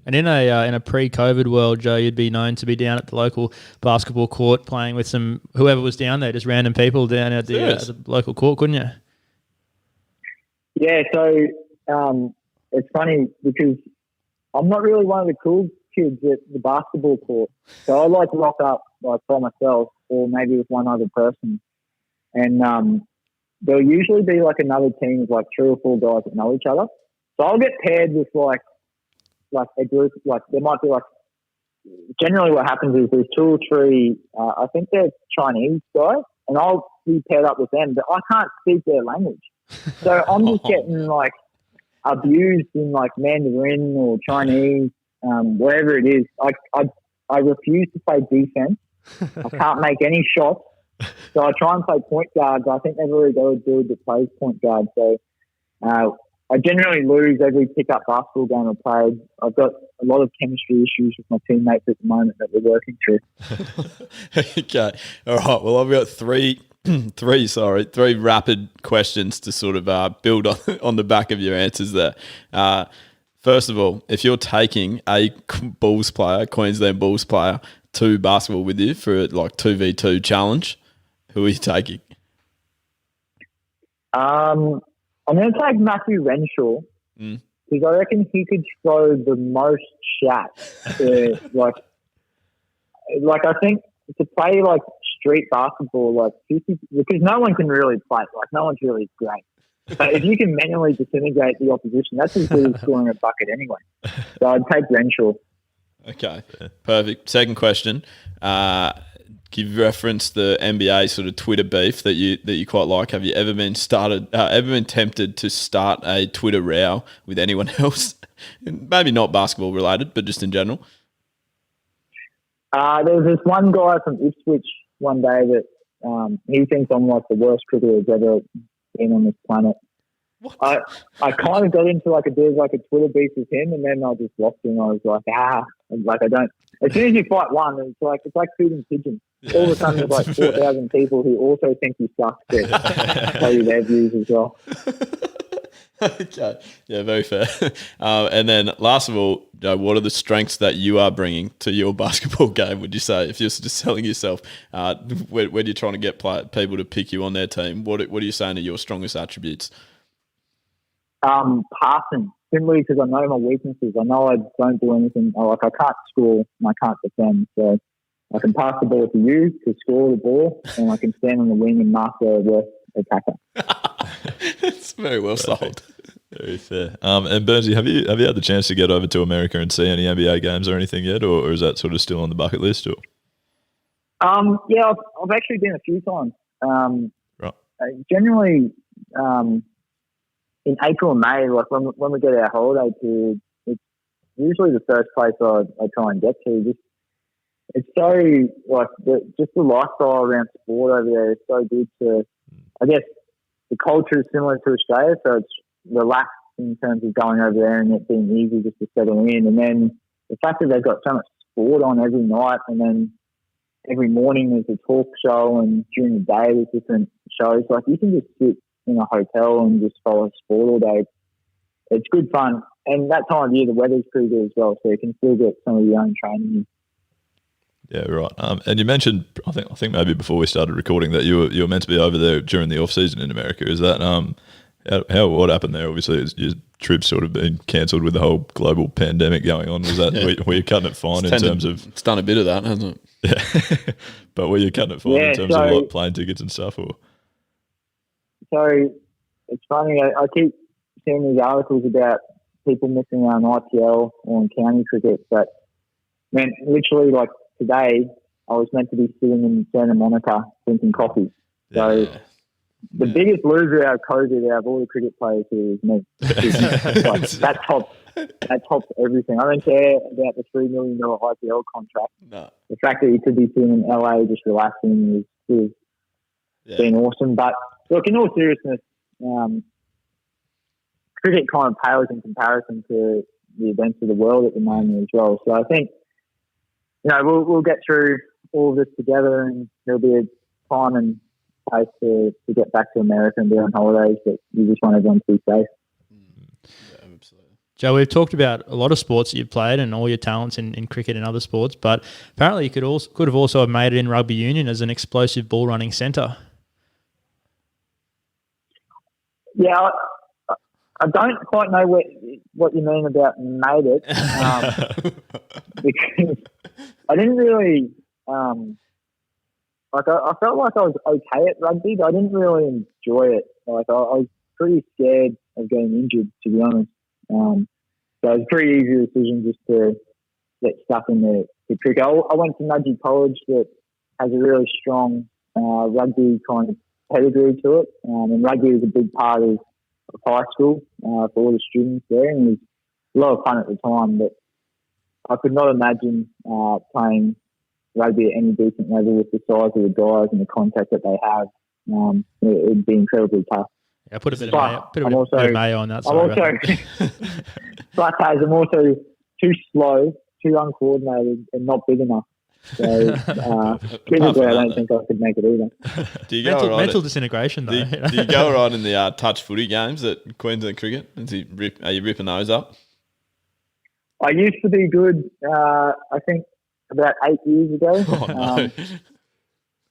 And in a pre-COVID world, Joe, you'd be known to be down at the local basketball court playing with whoever was down there, just random people down at the local court, couldn't you? Yeah, so it's funny because I'm not really one of the cool kids at the basketball court. So I like to rock up like by myself or maybe with one other person. and there'll usually be like another team of like 3 or 4 guys that know each other. So I'll get paired with like a group. Like there might be like, generally what happens is there's 2 or 3. I think they're Chinese guys, and I'll be paired up with them, but I can't speak their language. So I'm just getting like abused in like Mandarin or Chinese, whatever it is. I refuse to play defense. I can't make any shots. So I try and play point guard, but I think they've already got a dude that plays point guard. So I generally lose every pickup basketball game I played. I've got a lot of chemistry issues with my teammates at the moment that we're working through. Okay. All right. Well, I've got three rapid questions to sort of build on the back of your answers there. First of all, if you're taking a Queensland Bulls player to basketball with you for like 2v2 challenge, who are you taking? I'm going to take Matthew Renshaw because I reckon he could throw the most shots. like I think to play like street basketball, like because no one can really play. Like no one's really great. But if you can manually disintegrate the opposition, that's as good as scoring a bucket anyway. So I'd take Renshaw. Okay, perfect. Second question. You've referenced the NBA sort of Twitter beef that you quite like. Have you ever been tempted to start a Twitter row with anyone else? Maybe not basketball related, but just in general. There was this one guy from Ipswich one day that he thinks I'm like the worst cricketer who's ever been on this planet. What? I kind of got into like a bit of like a Twitter beef with him, and then I just lost him. I was like, I don't. As soon as you fight one, it's like feeding pigeons. All of a sudden, there's like 4,000 people who also think you suck to tell you their views as well. Okay, yeah, very fair. And then, last of all, what are the strengths that you are bringing to your basketball game? Would you say, if you're just selling yourself, when you're trying to get people to pick you on their team, what are you saying are your strongest attributes? Passing, simply because I know my weaknesses. I know I don't do anything. Like I can't score and I can't defend. So I can pass the ball to you to score the ball, and I can stand on the wing and mark the worst attacker. It's very well sold. Very fair. And Burnsy, have you had the chance to get over to America and see any NBA games or anything yet, or is that sort of still on the bucket list? Or yeah, I've actually been a few times. Right. Generally, in April and May, like when we get our holiday period, it's usually the first place I try and get to. It's so like just the lifestyle around sport over there is so good. I guess the culture is similar to Australia, so it's relaxed in terms of going over there and it being easy just to settle in. And then the fact that they've got so much sport on every night, and then every morning there's a talk show, and during the day there's different shows. Like you can just sit in a hotel and just follow sport all day. It's good fun. And that time of year, the weather's pretty good as well, so you can still get some of your own training in. Yeah, right. And you mentioned, I think maybe before we started recording, that you were meant to be over there during the off season in America. Is that what happened there? Obviously, your trip's sort of been cancelled with the whole global pandemic going on. Was that were you cutting it fine in terms of? It's done a bit of that, hasn't it? Yeah, but were you cutting it fine in terms of like plane tickets and stuff, or? So it's funny. I keep seeing these articles about people missing out on IPL or on county cricket, but man, literally like. Today, I was meant to be sitting in Santa Monica drinking coffee. So the biggest loser out of COVID out of all the cricket players here is me. That tops everything. I don't care about the $3 million IPL contract. No. The fact that you could be sitting in LA just relaxing is been awesome. But look, in all seriousness, cricket kind of pales in comparison to the events of the world at the moment as well. So I think, we'll get through all of this together, and there'll be a time and place to get back to America and be on holidays, but you just want everyone to be safe. Yeah, absolutely. Joe, we've talked about a lot of sports that you've played and all your talents in cricket and other sports, but apparently you could have also made it in rugby union as an explosive ball running centre. Yeah, I don't quite know what you mean about made it, because I didn't really I felt like I was okay at rugby, but I didn't really enjoy it. Like I was pretty scared of getting injured, to be honest. So it was a pretty easy decision just to get stuck in the cricket. I went to Nudgee College that has a really strong rugby kind of pedigree to it, and rugby was a big part of high school for all the students there, and it was a lot of fun at the time. But I could not imagine playing rugby at any decent level with the size of the guys and the contact that they have. It would be incredibly tough. Yeah, put a bit of mayo on that. But I'm also too slow, too uncoordinated, and not big enough. So physically, I don't think I could make it either. Do you go mental disintegration, though. Do you go right in the touch footy games at Queensland Cricket? Are you ripping those up? I used to be good. I think about 8 years ago. Oh,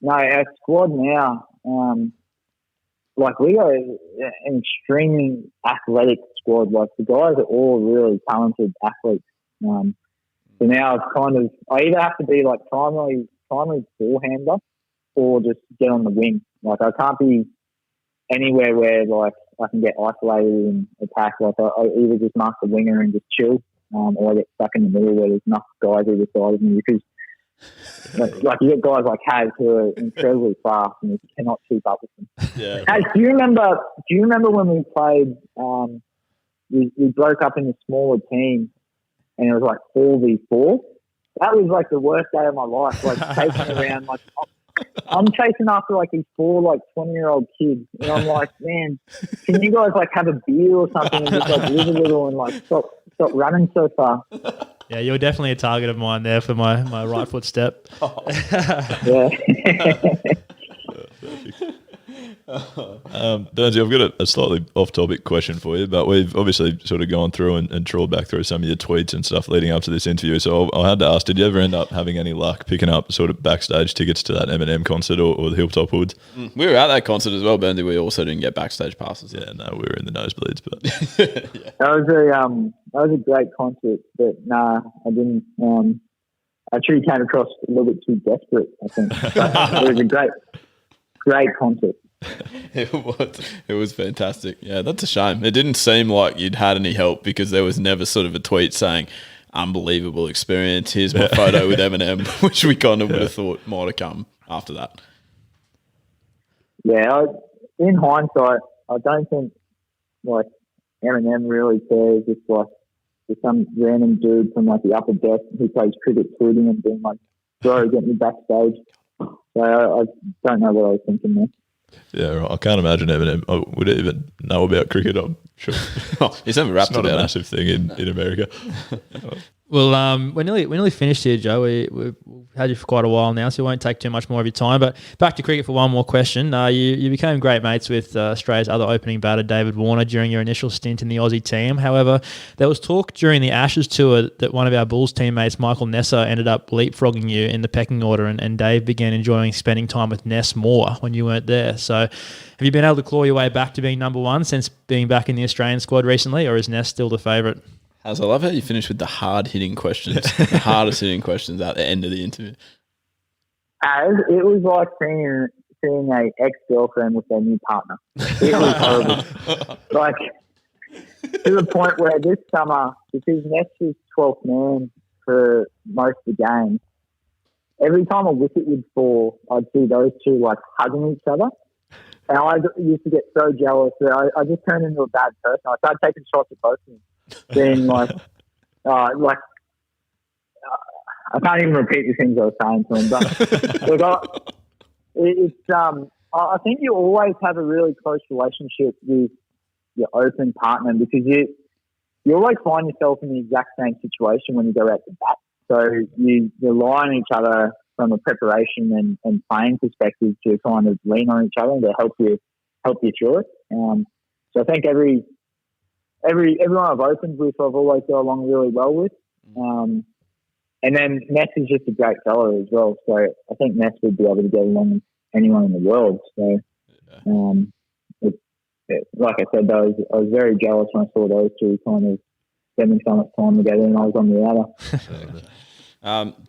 no. Our squad now, we are an extremely athletic squad. Like the guys are all really talented athletes. So now it's I either have to be like primary forehander or just get on the wing. Like I can't be anywhere where like I can get isolated and attack. Like I either just mark the winger and just chill, or I get stuck in the middle where there's enough guys either side of me because like you get guys like Haz who are incredibly fast and you cannot keep up with them. Yeah. Haz, do you remember when we played? We broke up in a smaller team. And it was like 4v4. That was like the worst day of my life. Like chasing around, like I'm chasing after like these 4 20-year-old kids, and I'm like, man, can you guys like have a beer or something and just like live a little and like stop running so far? Yeah, you're definitely a target of mine there for my right foot step. Yeah. Burnsy, I've got a slightly off-topic question for you, but we've obviously sort of gone through and trawled back through some of your tweets and stuff leading up to this interview. So I had to ask, did you ever end up having any luck picking up sort of backstage tickets to that Eminem concert or the Hilltop Hoods? We were at that concert as well, Burnsy. We also didn't get backstage passes. Yeah, no, we were in the nosebleeds, but Yeah. That was a great concert, but nah, I didn't. I actually came across a little bit too desperate, I think. But it was a great concert. It was fantastic. Yeah, that's a shame. It didn't seem like you'd had any help because there was never sort of a tweet saying, unbelievable experience, here's my photo with Eminem, which we kind of would have thought might have come after that. Yeah, in hindsight, I don't think like Eminem really cares if like there's some random dude from like the upper deck who plays cricket tweeting and being like, bro, get me backstage. So I don't know what I was thinking there. yeah, right. I can't imagine Eminem would even know about cricket. I'm sure He's never rapped it's not about a it. massive thing in America. Well, we're nearly finished here, Joe. We've had you for quite a while now, so we won't take too much more of your time. But back to cricket for one more question. You became great mates with Australia's other opening batter, David Warner, during your initial stint in the Aussie team. However, there was talk during the Ashes tour that one of our Bulls teammates, Michael Nessa, ended up leapfrogging you in the pecking order, and Dave began enjoying spending time with Ness more when you weren't there. So have you been able to claw your way back to being number one since being back in the Australian squad recently, or is Ness still the favourite? I love how you finished with the hard-hitting questions, the hardest-hitting questions at the end of the interview. It was like seeing a ex-girlfriend with their new partner. It was horrible. Like, to the point where this summer, because Ness was 12th man for most of the games, every time a wicket would fall, I'd see those two, like, hugging each other. And I used to get so jealous that I just turned into a bad person. I started taking shots at both of them. Being like, I can't even repeat the things I was saying to him. But look, I think you always have a really close relationship with your open partner because you always find yourself in the exact same situation when you go out to bat. So you rely on each other from a preparation and playing perspective to kind of lean on each other and to help you through it. So I think everyone I've opened with, I've always got along really well with. And then Ness is just a great fella as well. So I think Ness would be able to get along with anyone in the world. So, like I said, I was very jealous when I saw those two kind of spending so much time together and I was on the outer.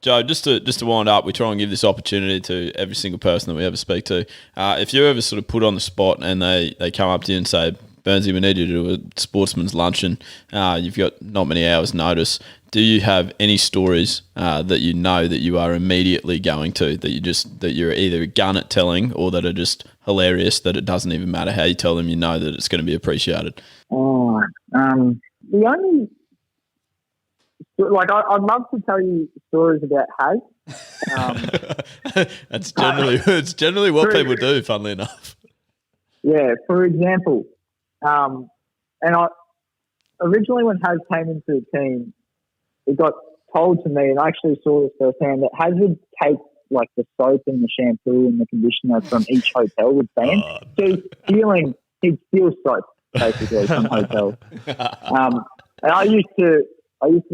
Joe, just to wind up, we try and give this opportunity to every single person that we ever speak to. If you're ever sort of put on the spot and they come up to you and say, Burnsy, we need you to do a sportsman's luncheon, you've got not many hours notice, do you have any stories that you know that you are immediately going to, that you're either a gun at telling or that are just hilarious, that it doesn't even matter how you tell them, you know that it's going to be appreciated? The only... Like, I'd love to tell you stories about Haz. It's generally what people do, funnily enough. Yeah, for example, originally when Haz came into the team, it got told to me, and I actually saw this firsthand, that Haz would take like the soap and the shampoo and the conditioner from each hotel with them. So he'd steal soap basically from hotels. And I used to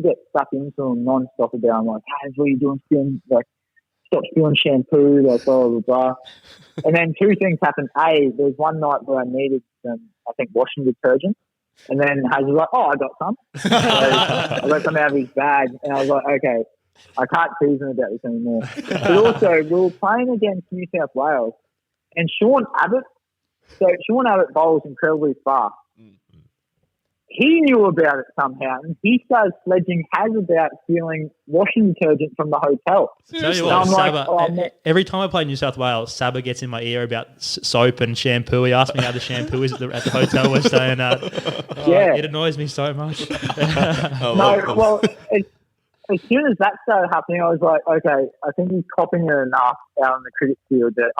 get stuck into him non-stop about, I'm like, Haz, what are you doing? Stop stealing shampoo, like, blah, blah, blah. And then two things happened. There was one night where I needed some, I think, washing detergent. And then Haz was like, I got some. So I got some out of his bag. And I was like, okay, I can't tease him about this anymore. But also, we were playing against New South Wales. And Sean Abbott bowls incredibly fast. He knew about it somehow, and he started sledging Haz about stealing washing detergent from the hotel. Tell you what, every time I play New South Wales, Saba gets in my ear about soap and shampoo. He asks me how the shampoo is at the hotel we're staying at. It annoys me so much. As soon as that started happening, I was like, okay, I think he's copying it enough out on the cricket field that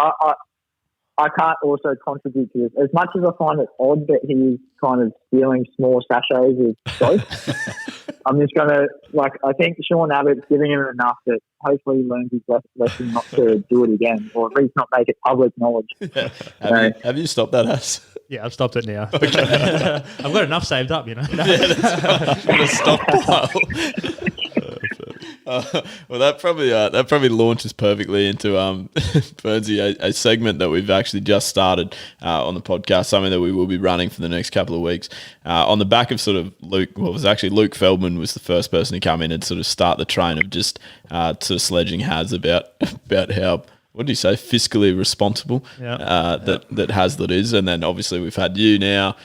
I can't also contribute to this. As much as I find it odd that he's kind of stealing small sachets of soap, I'm just going to, I think Sean Abbott's giving him enough that hopefully he learns his lesson not to do it again, or at least not make it public knowledge. Yeah. Have you stopped that, Haz? Yeah, I've stopped it now. Okay. I've got enough saved up, you know. That's a stockpile. Well, that probably launches perfectly into Burnsy, a segment that we've actually just started on the podcast, something that we will be running for the next couple of weeks. On the back of sort of Luke Feldman was the first person to come in and sort of start the train of just sort of sledging Haz about how, what did you say, fiscally responsible that Hazlitt is. And then obviously we've had you now,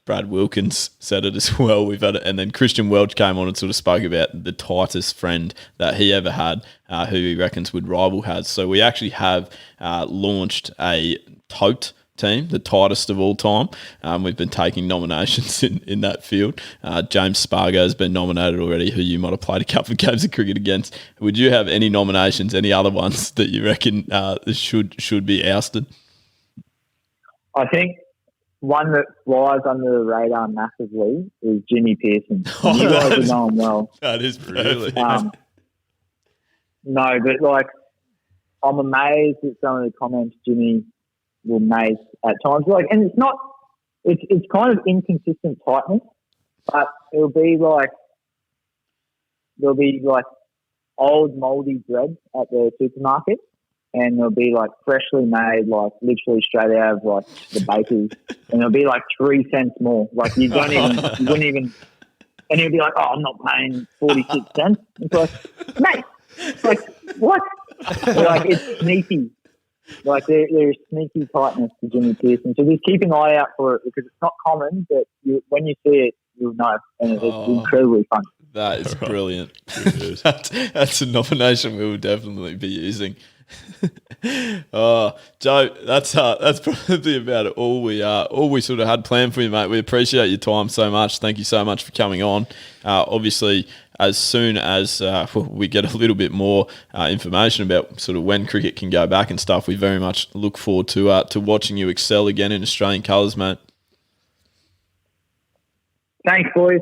Brad Wilkins said it as well. We've had it, and then Christian Welch came on and sort of spoke about the tightest friend that he ever had, who he reckons would rival Haz. So we actually have launched a tote team, the tightest of all time. We've been taking nominations in that field. James Spargo has been nominated already, who you might have played a couple of games of cricket against. Would you have any nominations, any other ones that you reckon should be ousted? I think one that flies under the radar massively is Jimmy Pearson. You guys would know him well. That is perfect. No, but I'm amazed at some of the comments Jimmy will make at times. And it's kind of inconsistent tightness, but there'll be old mouldy bread at the supermarket, and they'll be freshly made, literally straight out of the bakers, and it'll be 3 cents more. You wouldn't even, and he'll be like, I'm not paying 46 cents. It's mate, what? It's sneaky. There's sneaky tightness to Jimmy Pearson. So just keep an eye out for it, because it's not common, but when you see it, you'll know. And it's incredibly fun. That is brilliant. That's a nomination we will definitely be using. Joe, that's probably about all we sort of had planned for you, mate. We appreciate your time so much. Thank you so much for coming on. Obviously, as soon as we get a little bit more information about sort of when cricket can go back and stuff, we very much look forward to watching you excel again in Australian colours, mate. Thanks, boys.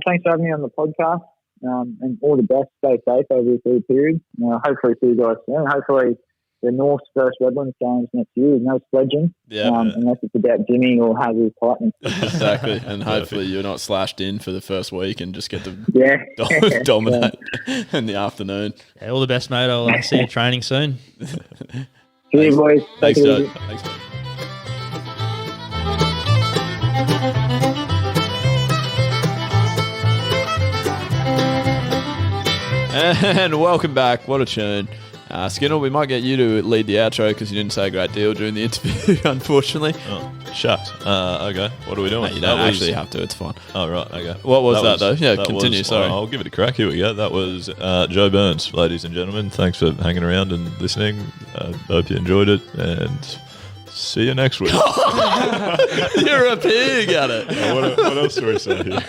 Thanks for having me on the podcast, and all the best. Stay safe over this whole period. Hopefully see you guys soon. Hopefully the North's first Redlands games next year. No sledging, unless it's about Jimmy or Hazard's tightness. Exactly, and hopefully you're not slashed in for the first week and just get to dominate in the afternoon. Yeah, all the best, mate. I'll see you training soon. See you, boys. Thanks, Joe. Thanks, mate. And welcome back. What a tune. Skinner, we might get you to lead the outro because you didn't say a great deal during the interview, unfortunately. Oh, shucks. Okay. What are we doing? No, you don't actually have to. It's fine. Oh, right. Okay. What was that though? Yeah, continue. Sorry. I'll give it a crack. Here we go. That was Joe Burns, ladies and gentlemen. Thanks for hanging around and listening. Hope you enjoyed it, and see you next week. You're a pig at it. What else do we say here?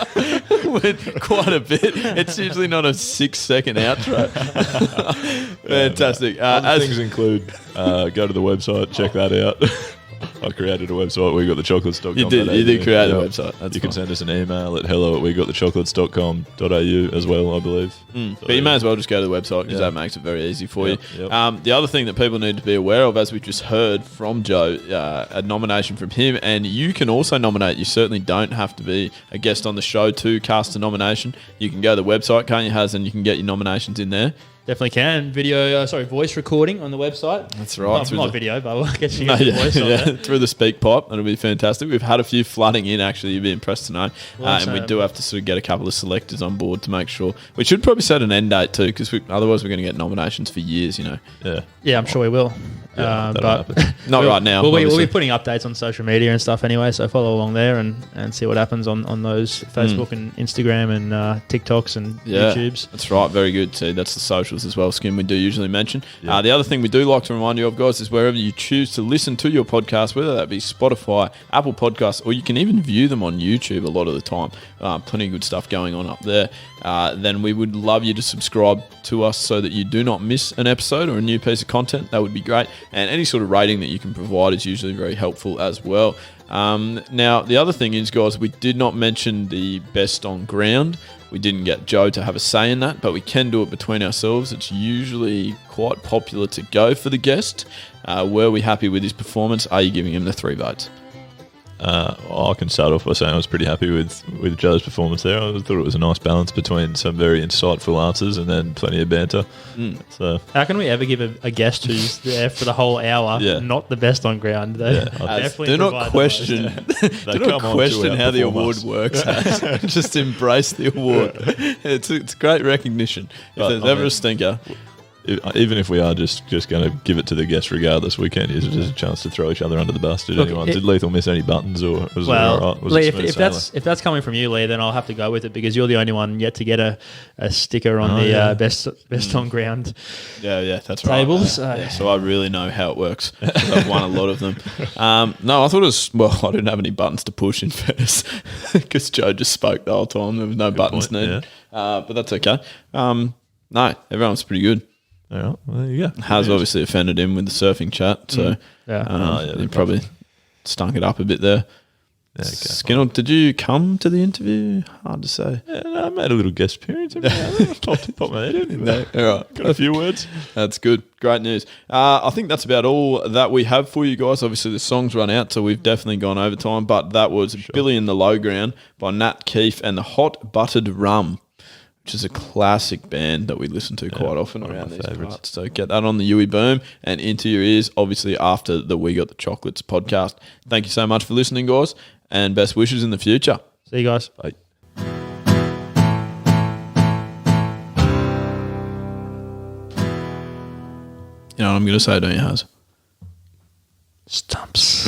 With quite a bit. It's usually not a 6-second outro. Fantastic. Other things include go to the website, check that out. I created a website, wegotthechocolates.com. You did create a website. That's you fine. can send us an email at hello@wegotthechocolates.com.au as well, I believe. So, But you may as well just go to the website because that makes it very easy for you. Yep. The other thing that people need to be aware of, as we just heard from Joe, a nomination from him, and you can also nominate. You certainly don't have to be a guest on the show to cast a nomination. You can go to the website, can't you, Haz, and you can get your nominations in there. Definitely can. Voice recording on the website. That's right. Not video, but we'll get you your voice on there. Through the speak pipe. That'll be fantastic. We've had a few flooding in, actually. You'd be impressed to know. And we do have to sort of get a couple of selectors on board to make sure. We should probably set an end date too, because otherwise we're going to get nominations for years, Yeah, I'm sure we will. But not right now. We'll be putting updates on social media and stuff anyway, so follow along there and see what happens on those Facebook and Instagram and TikToks and YouTubes. That's right. Very good. See, that's the socials as well, Skin, we do usually mention. The other thing we do like to remind you of, guys, is wherever you choose to listen to your podcast, whether that be Spotify, Apple Podcasts, or you can even view them on YouTube a lot of the time. Plenty of good stuff going on up there. Then we would love you to subscribe to us so that you do not miss an episode or a new piece of content. That would be great. And any sort of rating that you can provide is usually very helpful as well. Now, the other thing is, guys, we did not mention the best on ground. We didn't get Joe to have a say in that, but we can do it between ourselves. It's usually quite popular to go for the guest. Were we happy with his performance? Are you giving him the 3 votes? I can start off by saying I was pretty happy with Joe's performance there. I thought it was a nice balance between some very insightful answers and then plenty of banter. So, how can we ever give a guest who's there for the whole hour not the best on ground? Do not question how the award works. Just embrace the award. It's great recognition. If there's ever a stinker, even if we are just going to give it to the guest regardless, we can use it as a chance to throw each other under the bus. Did Lethal miss any buttons, or was it all right? Was Leigh, it if that's coming from you, Leigh, then I'll have to go with it because you're the only one yet to get a sticker on best on ground. Yeah, that's table. Right. So I really know how it works. I've won a lot of them. No, I thought it was I didn't have any buttons to push in fairness because Joe just spoke the whole time. There was no buttons needed, but that's okay. No, everyone's pretty good. Yeah, well, there you go. Has obviously offended him with the surfing chat, so he probably stunk it up a bit there. Yeah, okay. Skinner, did you come to the interview? Hard to say. Yeah, no, I made a little guest appearance. Popped my head in. All right. Got a few words. That's good. Great news. I think that's about all that we have for you guys. Obviously, the song's run out, so we've definitely gone over time, but that was Billy in the Low Ground by Nat Keefe and the Hot Buttered Rum, which is a classic band that we listen to quite often around these parts. So get that on the Yui Boom and into your ears, obviously, after the We Got the Chocolates podcast. Thank you so much for listening, guys, and best wishes in the future. See you guys. Bye. You know what I'm going to say, don't you, Haz? Stumps.